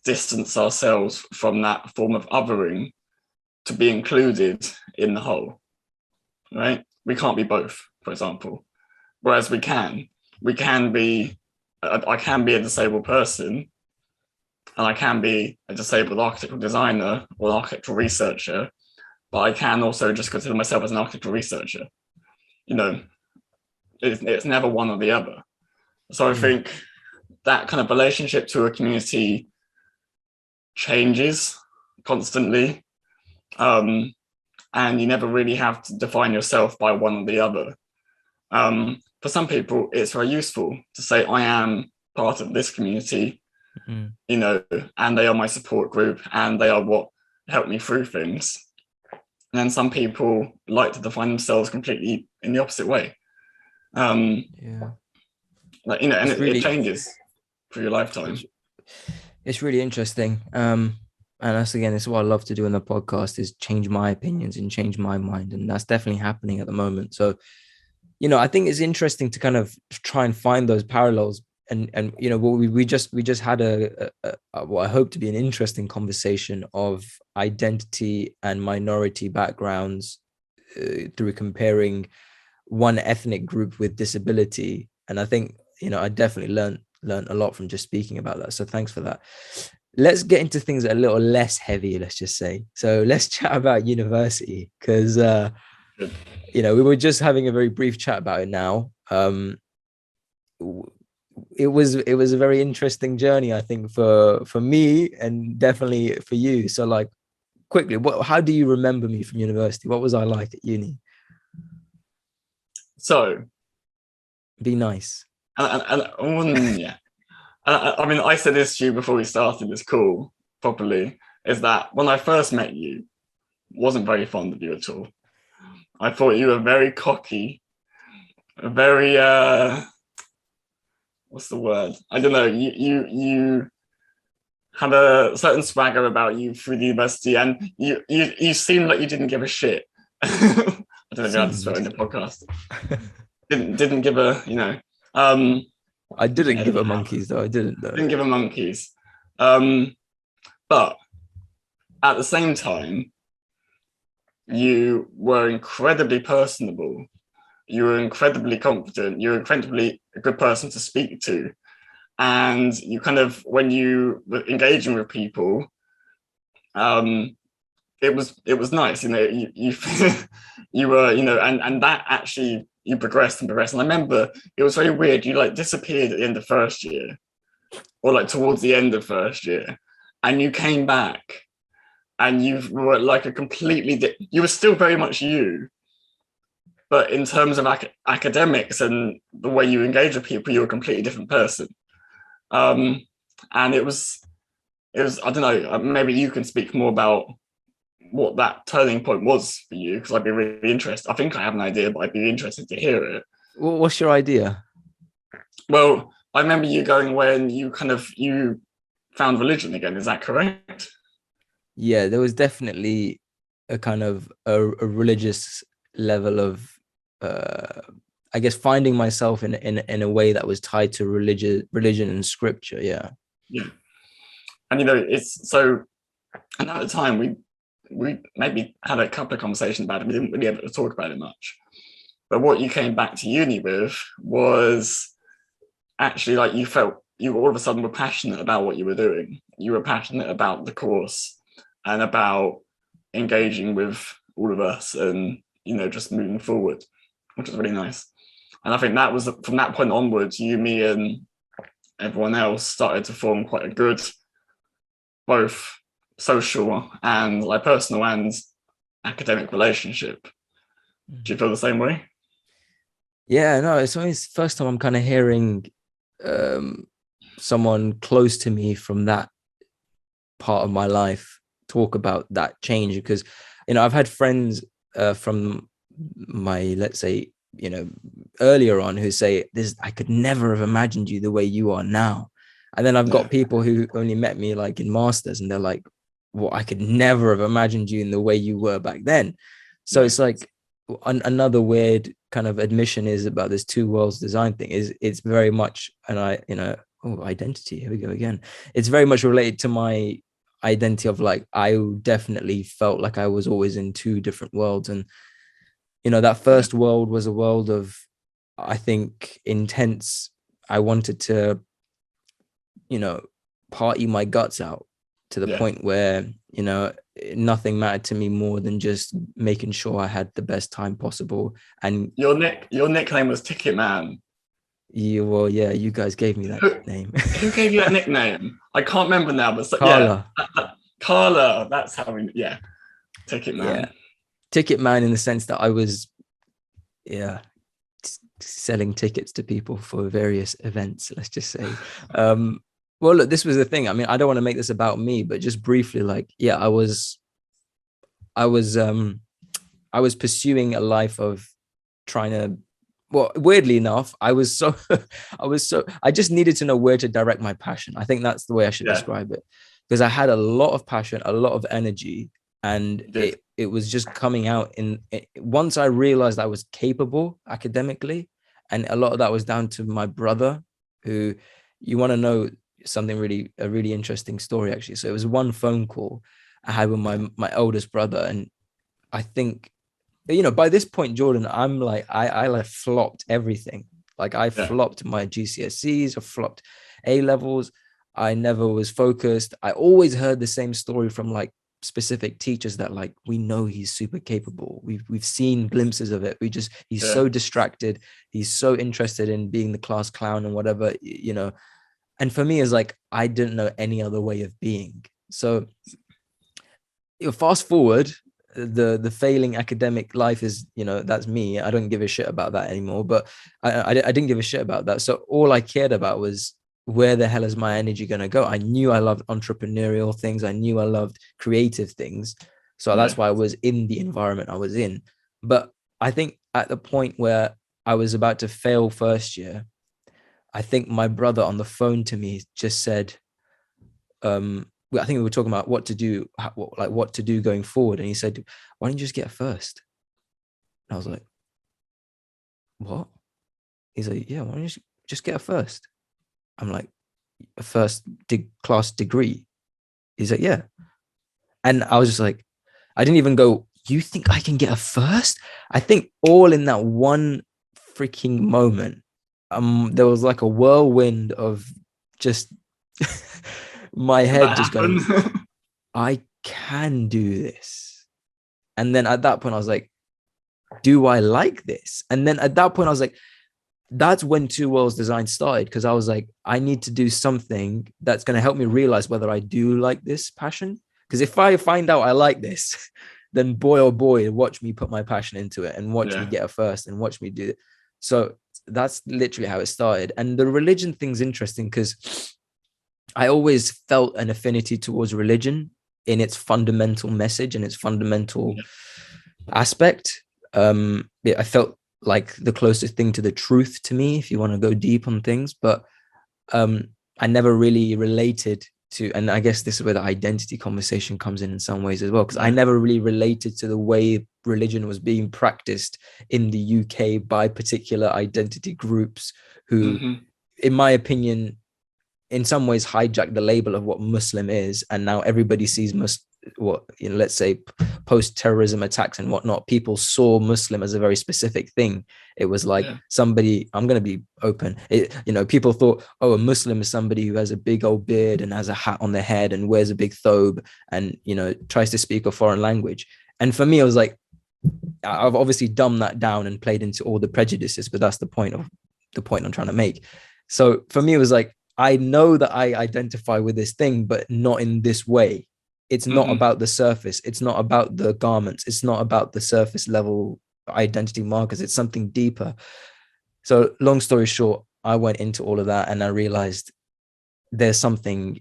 distance ourselves from that form of othering to be included in the whole, right? We can't be both, for example. Whereas we can be I can be a disabled person, and I can be a disabled architectural designer or an architectural researcher, but I can also just consider myself as an architectural researcher. You know, it's never one or the other. So I think that kind of relationship to a community changes constantly. And you never really have to define yourself by one or the other. For some people, it's very useful to say, I am part of this community, you know, and they are my support group and they are what helped me through things. And then some people like to define themselves completely in the opposite way. Like, you know, and it changes for your lifetime. It's really interesting. And that's, again, it's what I love to do in the podcast, is change my opinions and change my mind. And that's definitely happening at the moment. So, you know, I think it's interesting to kind of try and find those parallels. And you know, we just had a what I hope to be an interesting conversation of identity and minority backgrounds through comparing one ethnic group with disability. And I think, you know, I definitely learned a lot from just speaking about that. So thanks for that. Let's get into things that are a little less heavy, let's just say. So let's chat about university, because you know, we were just having a very brief chat about it now. It was a very interesting journey, I think, for me and definitely for you. So, like, quickly, how do you remember me from university? What was I like at uni? So, be nice. Yeah. I mean, I said this to you before we started this call properly, is that when I first met you, wasn't very fond of you at all. I thought you were very cocky, very what's the word? I don't know. You had a certain swagger about you through the university, and you seemed like you didn't give a shit. I don't know if you had to swear in the podcast. didn't give a, you know. I didn't give a monkeys though. I didn't though. Didn't give a monkeys. But at the same time, you were incredibly personable. You were incredibly confident. You were incredibly a good person to speak to. And you kind of, when you were engaging with people, it was nice, you know, you you were, you know, and that actually, you progressed and progressed. And I remember it was very weird. You like disappeared at the end of first year, or like towards the end of first year, and you came back and you were like a completely, you were still very much you, but in terms of academics and the way you engage with people, you were a completely different person. And it was, I don't know, maybe you can speak more about what that turning point was for you, because I'd be really interested. I think I have an idea, but I'd be interested to hear it. What's your idea? Well, I remember you going when you found religion again. Is that correct? Yeah, there was definitely a kind of a religious level of, I guess, finding myself in a way that was tied to religion and scripture. Yeah. And you know, it's so. And at the time, we maybe had a couple of conversations about it. We didn't really ever talk about it much. But what you came back to uni with was actually like you felt you all of a sudden were passionate about what you were doing. You were passionate about the course and about engaging with all of us and, you know, just moving forward, which was really nice. And I think that was from that point onwards, you, me, and everyone else started to form quite a good, both social and like personal and academic relationship. Do you feel the same way? Yeah, no, it's always the first time I'm kind of hearing someone close to me from that part of my life talk about that change, because, you know, I've had friends from my, let's say, you know, earlier on who say this, I could never have imagined you the way you are now. And then I've got people who only met me like in masters, and they're like, well, I could never have imagined you in the way you were back then. So it's like another weird kind of admission is about this two worlds design thing is it's very much, and I, you know, identity, here we go again. It's very much related to my identity of like, I definitely felt like I was always in two different worlds. And, you know, that first world was a world of, I think, intense. I wanted to you know, party my guts out to the point where, you know, nothing mattered to me more than just making sure I had the best time possible. And your nickname was Ticket Man. Well, yeah, you guys gave me that name. Who gave you that nickname? I can't remember now, but Carla. Carla. That's how we. Yeah, Ticket Man. Yeah, Ticket Man, in the sense that I was, selling tickets to people for various events. Let's just say. Well, look, this was the thing. I mean, I don't want to make this about me, but just briefly, like, yeah, I was pursuing a life of trying to, well, weirdly enough, I just needed to know where to direct my passion. I think that's the way I should describe it, because I had a lot of passion, a lot of energy, and it was just coming out once I realized I was capable academically. And a lot of that was down to my brother, who, you want to know something a really interesting story, actually. So it was one phone call I had with my oldest brother, and I think, you know, by this point, Jordan, I'm like, I like flopped everything. Like, I flopped my GCSEs, I flopped A levels. I never was focused. I always heard the same story from like specific teachers that, like, we know he's super capable. We've seen glimpses of it. He's so distracted. He's so interested in being the class clown and whatever, you know. And for me, it's like, I didn't know any other way of being. So, you know, fast forward, the failing academic life is, you know, that's me. I don't give a shit about that anymore. But I didn't give a shit about that. So all I cared about was, where the hell is my energy going to go? I knew I loved entrepreneurial things. I knew I loved creative things. So that's why I was in the environment I was in. But I think at the point where I was about to fail first year, I think my brother on the phone to me just said, I think we were talking about what to do going forward. And he said, why don't you just get a first? And I was like, what? He's like, yeah, why don't you just get a first? I'm like, a first class degree? He's like, yeah. And I was just like, I didn't even go, you think I can get a first? I think all in that one freaking moment, there was like a whirlwind of just my head just going, I can do this. And then at that point, I was like, do I like this? And then at that point, I was like, that's when Two Worlds Design started, because I was like, I need to do something that's going to help me realize whether I do like this passion. Because if I find out I like this, then boy, oh boy, watch me put my passion into it and watch me get a first and watch me do it. So that's literally how it started. And the religion thing's interesting because I always felt an affinity towards religion in its fundamental message and its fundamental aspect. I felt like the closest thing to the truth to me, if you want to go deep on things, but I never really related to, and I guess this is where the identity conversation comes in some ways as well, because I never really related to the way religion was being practiced in the UK by particular identity groups who, in my opinion, in some ways hijacked the label of what Muslim is, and now everybody sees let's say post-terrorism attacks and whatnot, people saw Muslim as a very specific thing. It was like somebody, I'm going to be open, people thought, oh, a Muslim is somebody who has a big old beard and has a hat on their head and wears a big thobe and, tries to speak a foreign language. And for me, I was like, I've obviously dumbed that down and played into all the prejudices, but that's the point I'm trying to make. So for me, it was like, I know that I identify with this thing, but not in this way. It's not about the surface. It's not about the garments. It's not about the surface level identity markers. It's something deeper. So long story short, I went into all of that and I realized there's something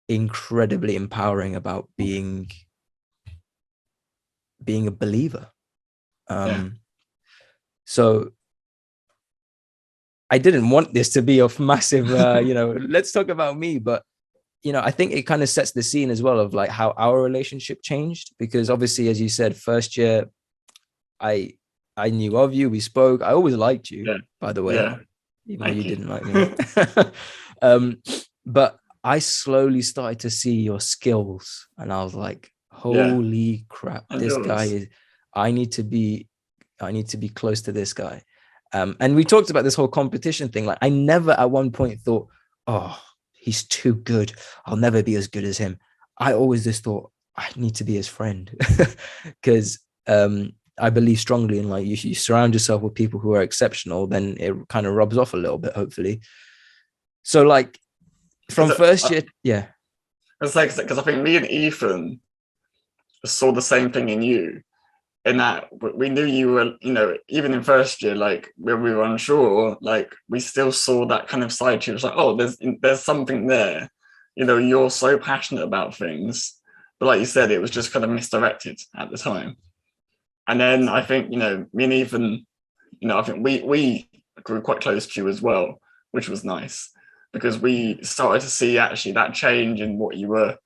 incredibly empowering about being a believer. So I didn't want this to be a massive, let's talk about me, but I think it kind of sets the scene as well of like how our relationship changed, because obviously, as you said, first year, I knew of you, we spoke. I always liked you, by the way, even though you didn't like me. But I slowly started to see your skills, and I was like, holy crap, this guy is, I need to be close to this guy. And we talked about this whole competition thing. Like, I never at one point thought, oh, he's too good. I'll never be as good as him. I always just thought I need to be his friend because I believe strongly in like you surround yourself with people who are exceptional, then it kind of rubs off a little bit, hopefully. So like from first year, yeah. It's like, because I think me and Ethan saw the same thing in you, in that we knew you were, you know, even in first year, like when we were unsure, like we still saw that kind of side to you. It was like, oh, there's something there. You know, you're so passionate about things, but like you said, it was just kind of misdirected at the time. And then I think, you know, me and Ethan, you know, I think we grew quite close to you as well, which was nice because we started to see actually that change in what you were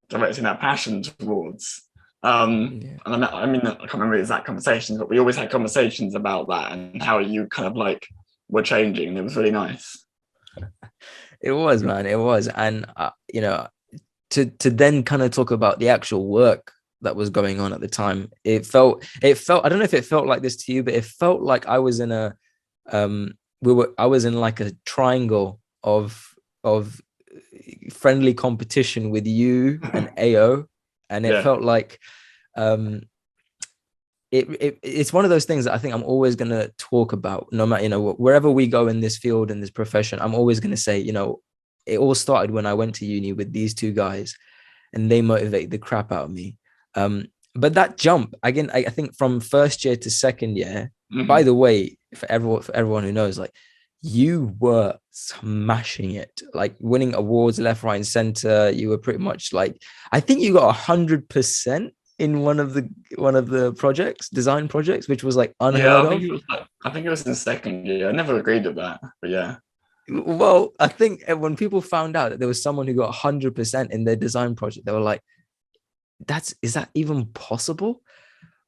directing that passion towards. And I mean, I can't remember the exact conversations, but we always had conversations about that and how you kind of like were changing. And it was really nice. It was, man. It was. And, you know, to then kind of talk about the actual work that was going on at the time, it felt, I don't know if it felt like this to you, but it felt like I was in a, I was in like a triangle of friendly competition with you and AO. And it felt like, it's one of those things that I think I'm always going to talk about, no matter, you know, wherever we go in this field, in this profession, I'm always going to say, you know, it all started when I went to uni with these two guys and they motivated the crap out of me. But that jump, again, I think from first year to second year, by the way, for everyone who knows, like you were smashing it, like winning awards left, right, and center. You were pretty much like, I think you got 100% in one of the projects, design projects, which was like unheard of. I think it was in second year. I never agreed with that, but yeah. Well, I think when people found out that there was someone who got 100% in their design project, they were like, is that even possible?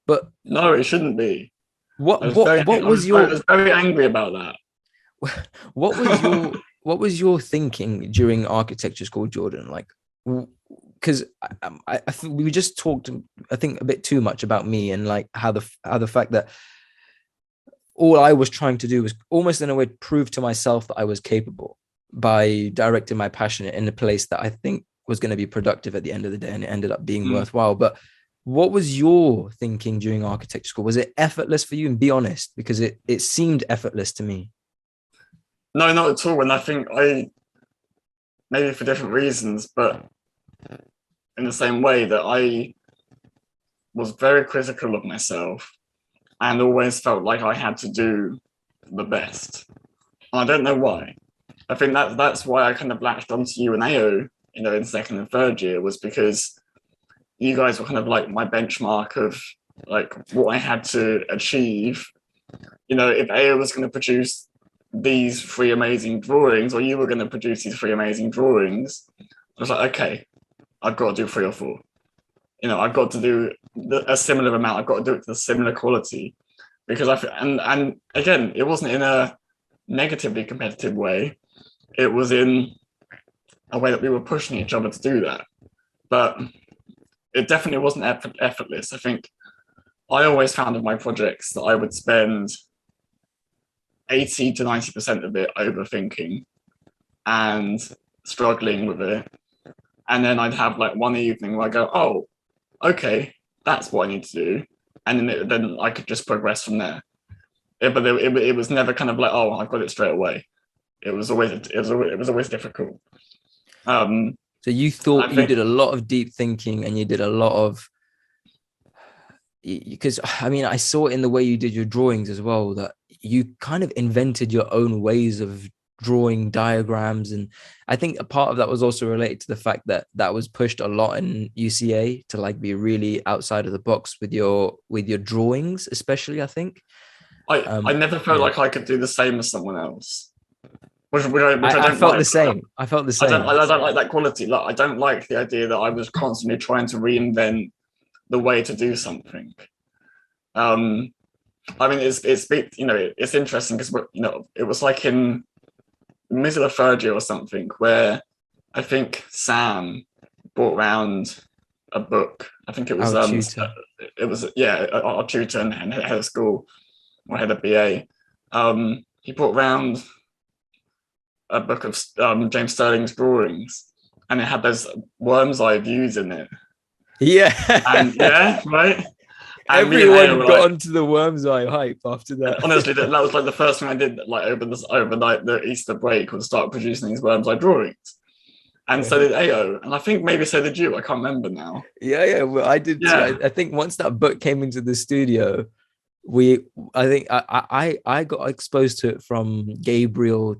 But no, it shouldn't be. I was very angry about that. What was your thinking during architecture school, Jordan? Like, because I we just talked, I think, a bit too much about me and like how the fact that all I was trying to do was almost in a way prove to myself that I was capable by directing my passion in a place that I think was going to be productive at the end of the day, and it ended up being worthwhile. But what was your thinking during architecture school? Was it effortless for you? And be honest, because it seemed effortless to me. No, not at all. And I think maybe for different reasons, but in the same way that I was very critical of myself and always felt like I had to do the best. And I don't know why. I think that's why I kind of latched onto you and AO, you know, in second and third year, was because you guys were kind of like my benchmark of like what I had to achieve. You know, if AO was going to produce these 3 amazing drawings, or you were going to produce these 3 amazing drawings, I was like, okay, I've got to do 3 or 4. You know, I've got to do a similar amount. I've got to do it to a similar quality, because and again, it wasn't in a negatively competitive way. It was in a way that we were pushing each other to do that. But it definitely wasn't effortless. I think I always found in my projects that I would spend 80 to 90% of it overthinking and struggling with it. And then I'd have like one evening where I go, oh, okay, that's what I need to do. And then I could just progress from there. But it was never kind of like, oh, I've got it straight away. It was always difficult. So you thought you did a lot of deep thinking, and you did a lot of, because I mean, I saw it in the way you did your drawings as well, that you kind of invented your own ways of drawing diagrams. And I think a part of that was also related to the fact that was pushed a lot in UCA to like be really outside of the box with your drawings, especially. I think I never felt like I could do the same as someone else. Which I felt the same. I felt the same. I don't like that quality. Like, I don't like the idea that I was constantly trying to reinvent the way to do something. I mean, it's you know, it's interesting because, you know, it was like in middle of third year or something where I think Sam brought round a book. I think it was our tutor. It was our tutor and head of school or head of BA. He brought round a book of James Stirling's drawings, and it had those worm's eye views in it. Yeah. And yeah, right. And Everyone got onto the worm's eye hype after that. Honestly, that was like the first thing I did, like over the Easter break, was start producing these worm's eye drawings. And so did AO, and I think maybe so did you. I can't remember now. Yeah. Well, I did too. I think once that book came into the studio, I got exposed to it from Gabriel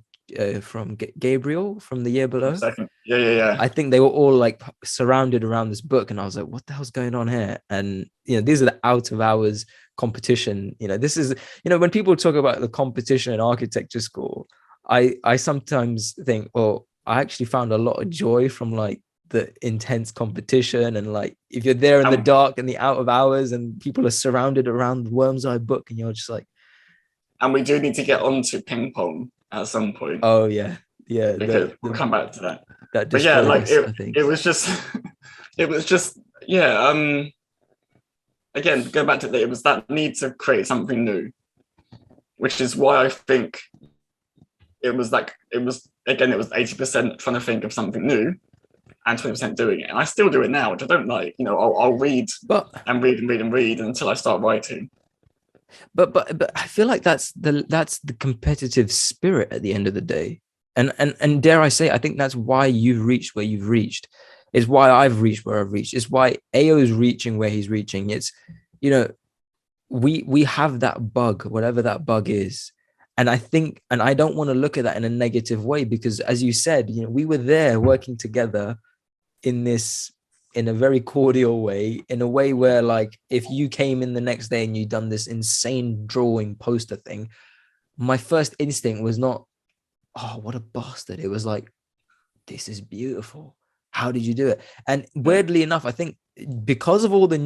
from the year below. Second. Yeah. I think they were all like surrounded around this book, and I was like, what the hell's going on here? And these are the out of hours competition. This is, when people talk about the competition in architecture school, I sometimes think, well, I actually found a lot of joy from like the intense competition, and like if you're there in the dark and the out of hours and people are surrounded around the worm's eye book, and you're just like, and we do need to get onto ping pong at some point. Oh yeah because we'll come back to that. But yeah, like it was just again, go back to that, it was that need to create something new, which is why I think it was 80% trying to think of something new and 20% doing it. And I still do it now, which I don't like. I'll read and read until I start writing. But I feel like that's the competitive spirit at the end of the day. And dare I say, I think that's why you've reached where you've reached. It's why I've reached where I've reached. It's why AO is reaching where he's reaching. It's, we have that bug, whatever that bug is. And I think, and I don't want to look at that in a negative way, because as you said, we were there working together in a very cordial way, in a way where like, if you came in the next day and you'd done this insane drawing poster thing, my first instinct was not, oh, what a bastard. It was like, this is beautiful. How did you do it? And weirdly enough, I think because of all the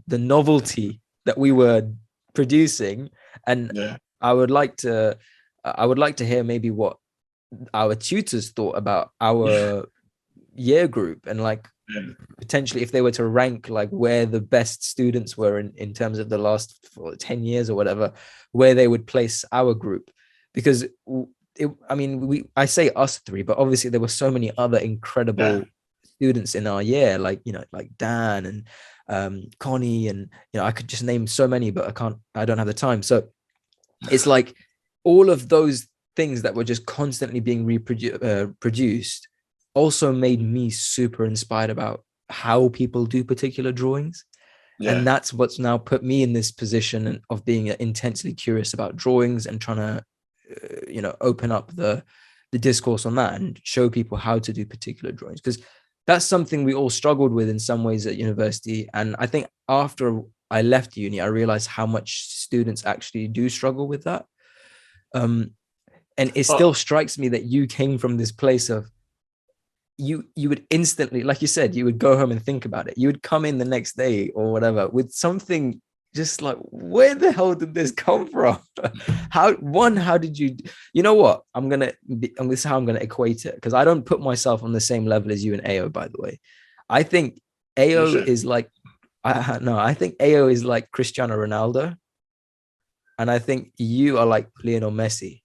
novelty that we were producing, and I would like to hear maybe what our tutors thought about our year group, and like potentially if they were to rank like where the best students were in terms of the last 10 years or whatever, where they would place our group. Because I say us three, but obviously there were so many other incredible students in our year, like Dan and Connie, and I could just name so many, but I don't have the time. So it's like all of those things that were just constantly being produced also made me super inspired about how people do particular drawings. And that's what's now put me in this position of being intensely curious about drawings and trying to open up the discourse on that and show people how to do particular drawings, because that's something we all struggled with in some ways at university. And I think after I left uni, I realized how much students actually do struggle with that. And it still strikes me that you came from this place of you would instantly, like you said, you would go home and think about it. You would come in the next day or whatever with something just like, where the hell did this come from? How did you, what? This is how I'm going to equate it, because I don't put myself on the same level as you and AO, by the way. I think AO is like, I think AO is like Cristiano Ronaldo. And I think you are like Lionel Messi.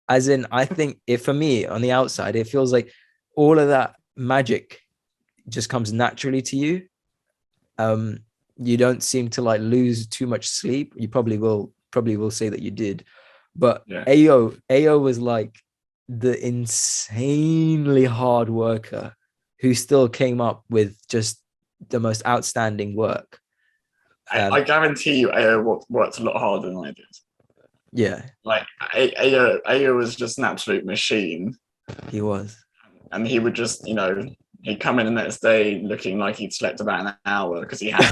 As in, I think for me on the outside, it feels like all of that magic just comes naturally to you. You don't seem to like lose too much sleep. You probably will say that you did, but AO was like the insanely hard worker who still came up with just the most outstanding work. I guarantee you AO worked a lot harder than I did. Yeah. Like AO was just an absolute machine. He was. And he would just, he'd come in the next day looking like he'd slept about an hour because he had.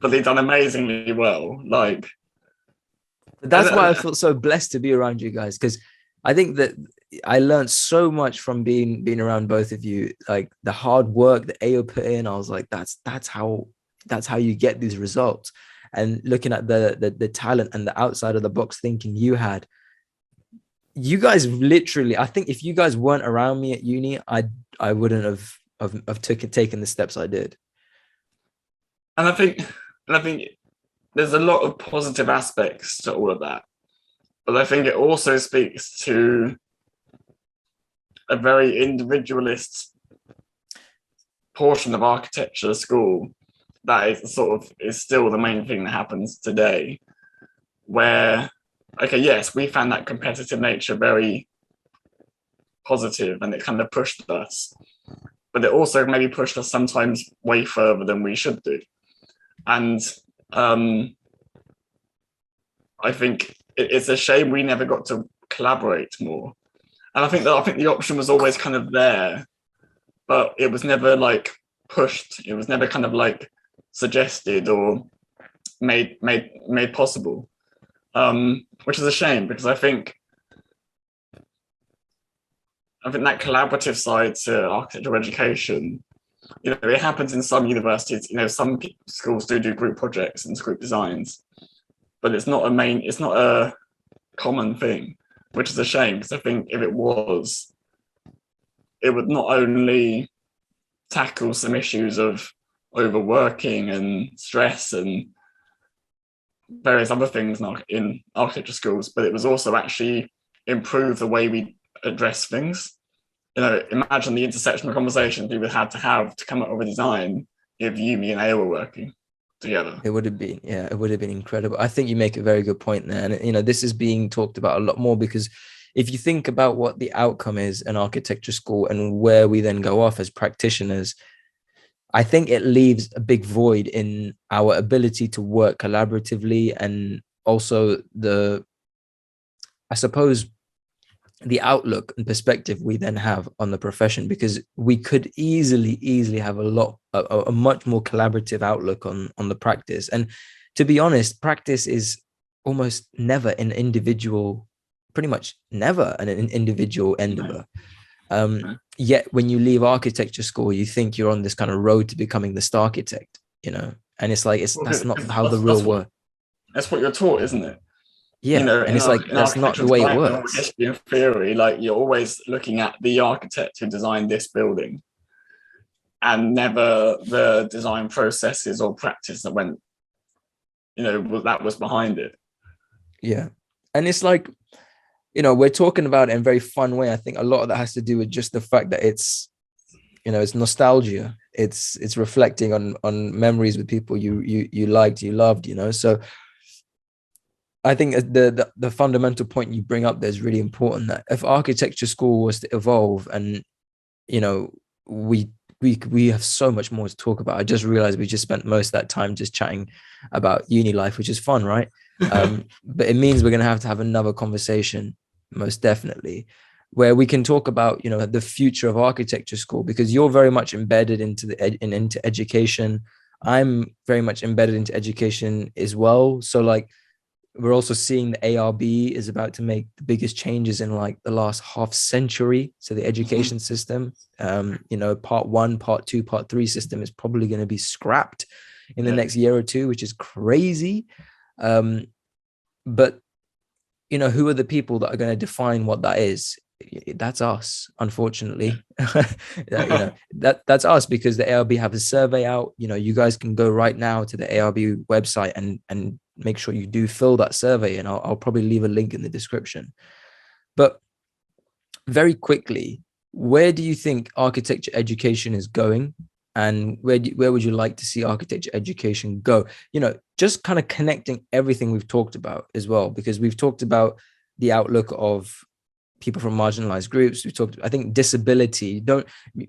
But he'd done amazingly well. Like, that's why I feel so blessed to be around you guys, because I think that I learned so much from being around both of you. Like the hard work that AO put in, I was like, that's how you get these results. And looking at the talent and the outside of the box thinking you had, you guys literally, I think if you guys weren't around me at uni, I wouldn't have taken the steps I did. And I think there's a lot of positive aspects to all of that. but I think it also speaks to a very individualist portion of architecture school that is still the main thing that happens today, where, okay, yes, we found that competitive nature very positive and it kind of pushed us, but it also maybe pushed us sometimes way further than we should do. And I think it's a shame we never got to collaborate more. And I think the option was always kind of there, but it was never like pushed. It was never kind of like suggested or made possible, which is a shame, because I think that collaborative side to architectural education, it happens in some universities. Some schools do group projects and group designs, but it's not a common thing, which is a shame, because I think if it was, it would not only tackle some issues of overworking and stress and various other things in architecture schools, but it was also actually improve the way we address things. Imagine the intersectional conversations we would have to come up with a design if you, me, and A were working together. It would have been incredible. I think you make a very good point there. And, this is being talked about a lot more, because if you think about what the outcome is in architecture school and where we then go off as practitioners, I think it leaves a big void in our ability to work collaboratively, and also I suppose, the outlook and perspective we then have on the profession, because we could easily have a much more collaborative outlook on the practice. And to be honest, practice is almost never an individual, pretty much never an individual endeavor. Yet when you leave architecture school, you think you're on this kind of road to becoming the star architect, and it's like, that's not how the real work. That's what you're taught, isn't it? Yeah, and it's like, that's not the way it works. History and theory, like, you're always looking at the architect who designed this building, and never the design processes or practice that went, that was behind it. Yeah, and it's like, we're talking about it in a very fun way. I think a lot of that has to do with just the fact that it's nostalgia. It's reflecting on memories with people you liked, you loved, so I think the fundamental point you bring up there is really important, that if architecture school was to evolve, and we have so much more to talk about. I just realized we just spent most of that time just chatting about uni life, which is fun, right? But it means we're going to have another conversation, most definitely, where we can talk about the future of architecture school, because you're very much embedded into into education. I'm very much embedded into education as well. So like, we're also seeing the ARB is about to make the biggest changes in like the last half century. So the education system, part 1, part 2, part 3 system is probably going to be scrapped in the next year or two, which is crazy. But who are the people that are going to define what that is? That's us, unfortunately. That's us, because the ARB have a survey out. You guys can go right now to the ARB website and make sure you do fill that survey, and I'll probably leave a link in the description. But very quickly, where do you think architecture education is going, and where would you like to see architecture education go? Just kind of connecting everything we've talked about as well, because we've talked about the outlook of people from marginalized groups. We talked, I think, disability.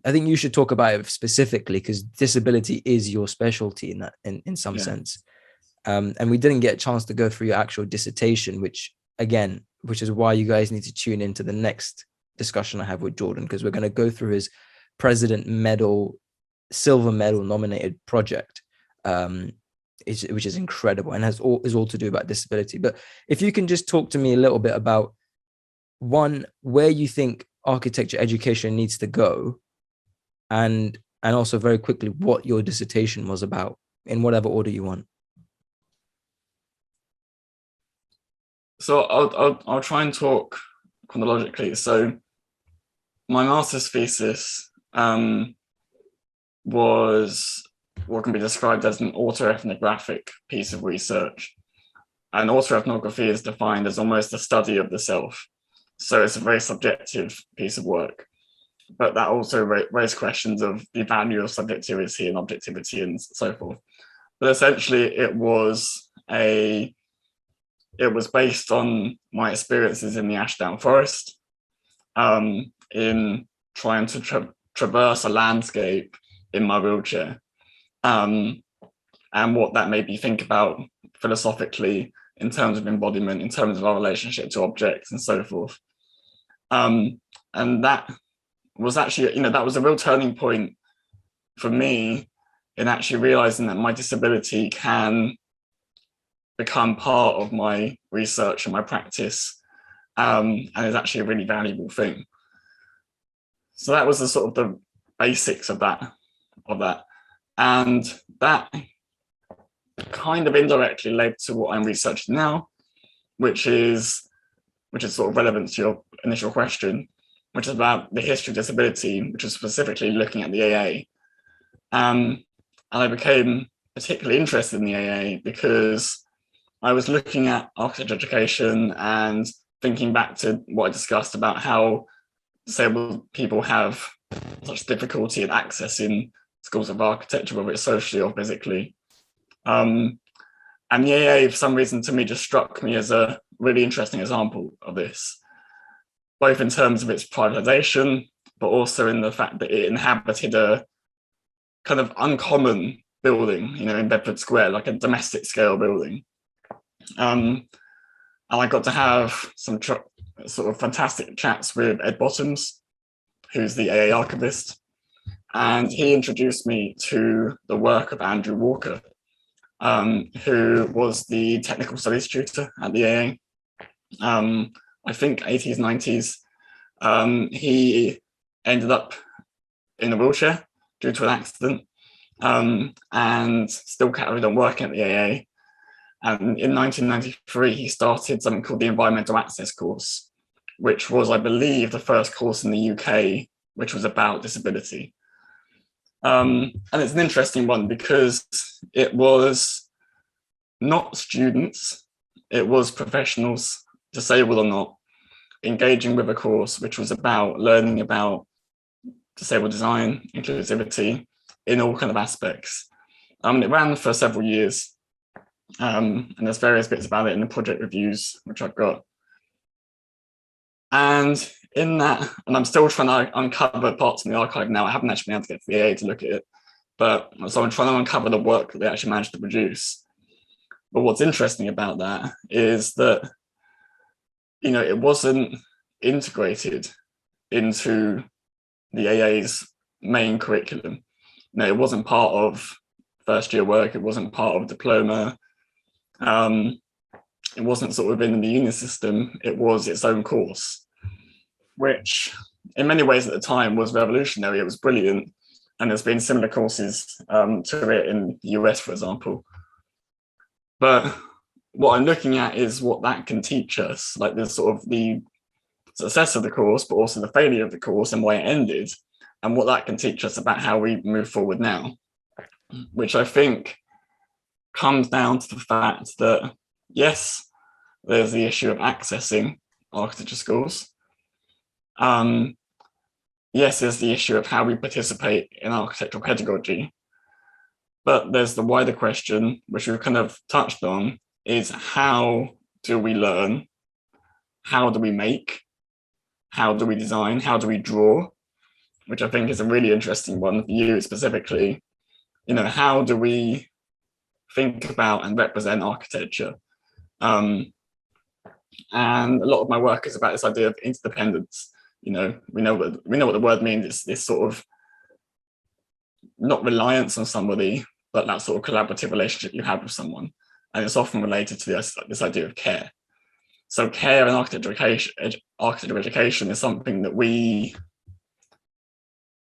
I think you should talk about it specifically, because disability is your specialty in that, in some sense. And we didn't get a chance to go through your actual dissertation, which is why you guys need to tune into the next discussion I have with Jordan, because we're going to go through his President Medal, Silver Medal nominated project, which is incredible and is all to do about disability. But if you can just talk to me a little bit about, one, where you think architecture education needs to go, and also very quickly what your dissertation was about, in whatever order you want. So I'll try and talk chronologically. So my master's thesis was what can be described as an autoethnographic piece of research. And autoethnography is defined as almost a study of the self. So it's a very subjective piece of work. But that also raised questions of the value of subjectivity and objectivity and so forth. But essentially, it was based on my experiences in the Ashdown Forest, in trying to traverse a landscape in my wheelchair, and what that made me think about philosophically in terms of embodiment, in terms of our relationship to objects and so forth. And that was actually, that was a real turning point for me in actually realizing that my disability can become part of my research and my practice, and is actually a really valuable thing. So that was the sort of the basics of that. And that kind of indirectly led to what I'm researching now, which is sort of relevant to your initial question, which is about the history of disability, which is specifically looking at the AA. And I became particularly interested in the AA because I was looking at architecture education and thinking back to what I discussed about how disabled people have such difficulty in accessing schools of architecture, whether it's socially or physically. And the AA, for some reason, to me, just struck me as a really interesting example of this, both in terms of its privatization, but also in the fact that it inhabited a kind of uncommon building, in Bedford Square, like a domestic scale building. And I got to have some sort of fantastic chats with Ed Bottoms, who's the AA archivist, and he introduced me to the work of Andrew Walker, who was the technical studies tutor at the AA. I think 80s, 90s. He ended up in a wheelchair due to an accident, and still carried on working at the AA. And in 1993, he started something called the Environmental Access course, which was, I believe, the first course in the UK, which was about disability. And it's an interesting one because it was not students, it was professionals, disabled or not, engaging with a course which was about learning about disabled design, inclusivity, in all kind of aspects. It ran for several years, and there's various bits about it in the project reviews, which I've got. And in that, and I'm still trying to uncover parts in the archive now. I haven't actually been able to get to the AA to look at it, but so I'm trying to uncover the work that they actually managed to produce. But what's interesting about that is that, it wasn't integrated into the AA's main curriculum. It wasn't part of first year work. It wasn't part of diploma. It wasn't sort of in the uni system. It was its own course, which in many ways at the time was revolutionary. It was brilliant. And there's been similar courses to it in the US, for example. But what I'm looking at is what that can teach us, like the sort of the success of the course, but also the failure of the course and why it ended, and what that can teach us about how we move forward now, which I think comes down to the fact that, yes, there's the issue of accessing architecture schools. Yes, there's the issue of how we participate in architectural pedagogy. But there's the wider question, which we've kind of touched on, is how do we learn? How do we make? How do we design? How do we draw? Which I think is a really interesting one for you specifically. How do we think about and represent architecture? And a lot of my work is about this idea of interdependence. We know what the word means. It's this sort of not reliance on somebody, but that sort of collaborative relationship you have with someone. And it's often related to this idea of care. So care and architecture education is something that we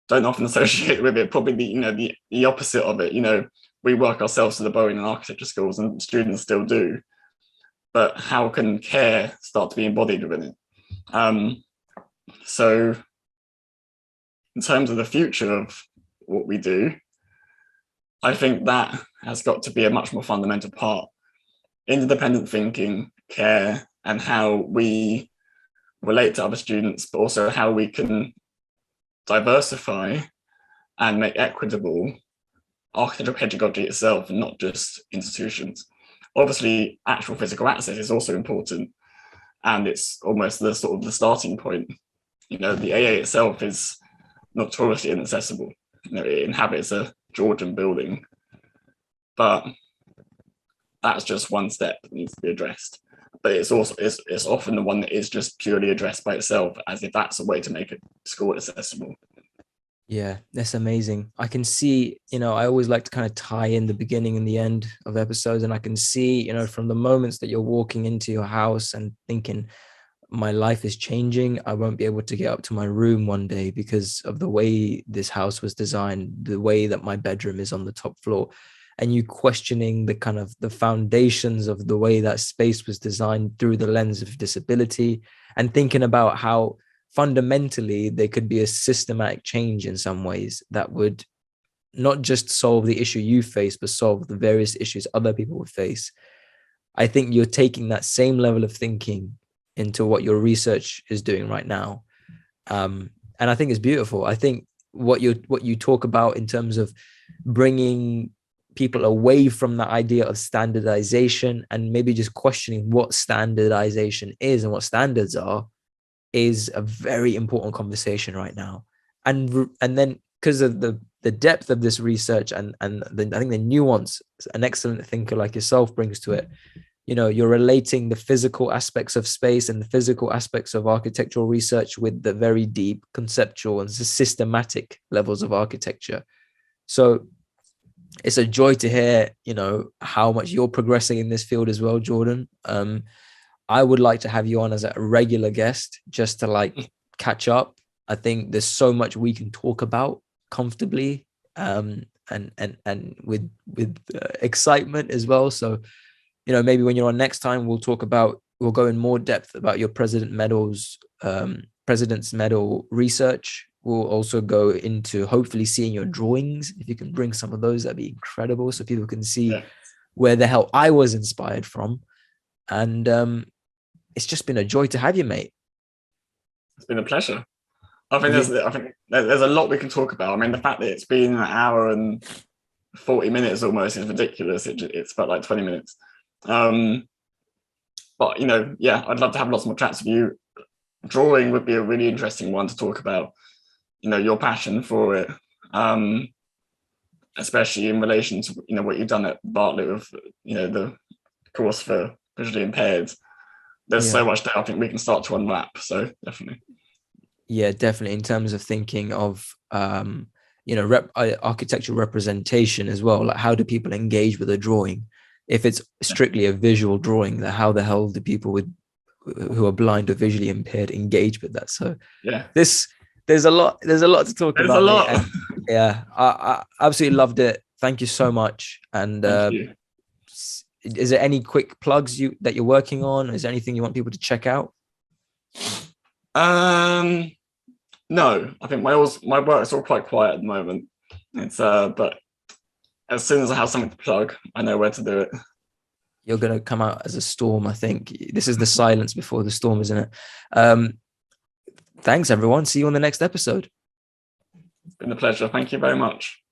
don't often associate with it. Probably the opposite of it. We work ourselves to the bone in architecture schools, and students still do. But how can care start to be embodied within it? So in terms of the future of what we do, I think that has got to be a much more fundamental part interdependent thinking, care, and how we relate to other students, but also how we can diversify and make equitable architectural pedagogy itself, and not just institutions. Obviously, actual physical access is also important, and it's almost the sort of the starting point. You know, the AA itself is notoriously inaccessible. You know, it inhabits a Georgian building, but that's just one step that needs to be addressed. But it's also it's often the one that is just purely addressed by itself, as if that's a way to make a school accessible. Yeah, that's amazing. I can see, I always like to kind of tie in the beginning and the end of episodes, and I can see, from the moments that you're walking into your house and thinking, my life is changing. I won't be able to get up to my room one day because of the way this house was designed, the way that my bedroom is on the top floor, and you questioning the kind of the foundations of the way that space was designed through the lens of disability, and thinking about how fundamentally there could be a systematic change in some ways that would not just solve the issue you face, but solve the various issues other people would face. I think you're taking that same level of thinking into what your research is doing right now. And I think it's beautiful. I think what you talk about in terms of bringing people away from the idea of standardization and maybe just questioning what standardization is and what standards are, is a very important conversation right now. And then because of the depth of this research and I think the nuance an excellent thinker like yourself brings to it, you're relating the physical aspects of space and the physical aspects of architectural research with the very deep conceptual and systematic levels of architecture. So it's a joy to hear, how much you're progressing in this field as well, Jordan. I would like to have you on as a regular guest just to catch up. I think there's so much we can talk about comfortably, and with excitement as well. So, maybe when you're on next time, we'll go in more depth about your President's Medal research. We'll also go into hopefully seeing your drawings. If you can bring some of those, that'd be incredible, so people can see where the hell I was inspired from. And it's just been a joy to have you, mate. It's been a pleasure. I think there's a lot we can talk about. I mean, the fact that it's been an hour and 40 minutes almost is ridiculous. It's felt like 20 minutes. But I'd love to have lots more chats with you. Drawing would be a really interesting one to talk about. Your passion for it, especially in relation to what you've done at Bartlett with the course for visually impaired. There's so much there I think we can start to unwrap. So definitely. Yeah, definitely. In terms of thinking of, architectural representation as well. Like, how do people engage with a drawing? If it's strictly a visual drawing, how the hell do people who are blind or visually impaired engage with that? So there's a lot to talk about. There's a lot. I absolutely loved it. Thank you so much. And thank you. Is there any quick plugs that you're working on? Is there anything you want people to check out? No, I think my work's all quite quiet at the moment. It's but as soon as I have something to plug, I know where to do it. You're gonna come out as a storm. I think this is the silence before the storm, isn't it? Thanks, everyone. See you on the next episode. It's been a pleasure. Thank you very much.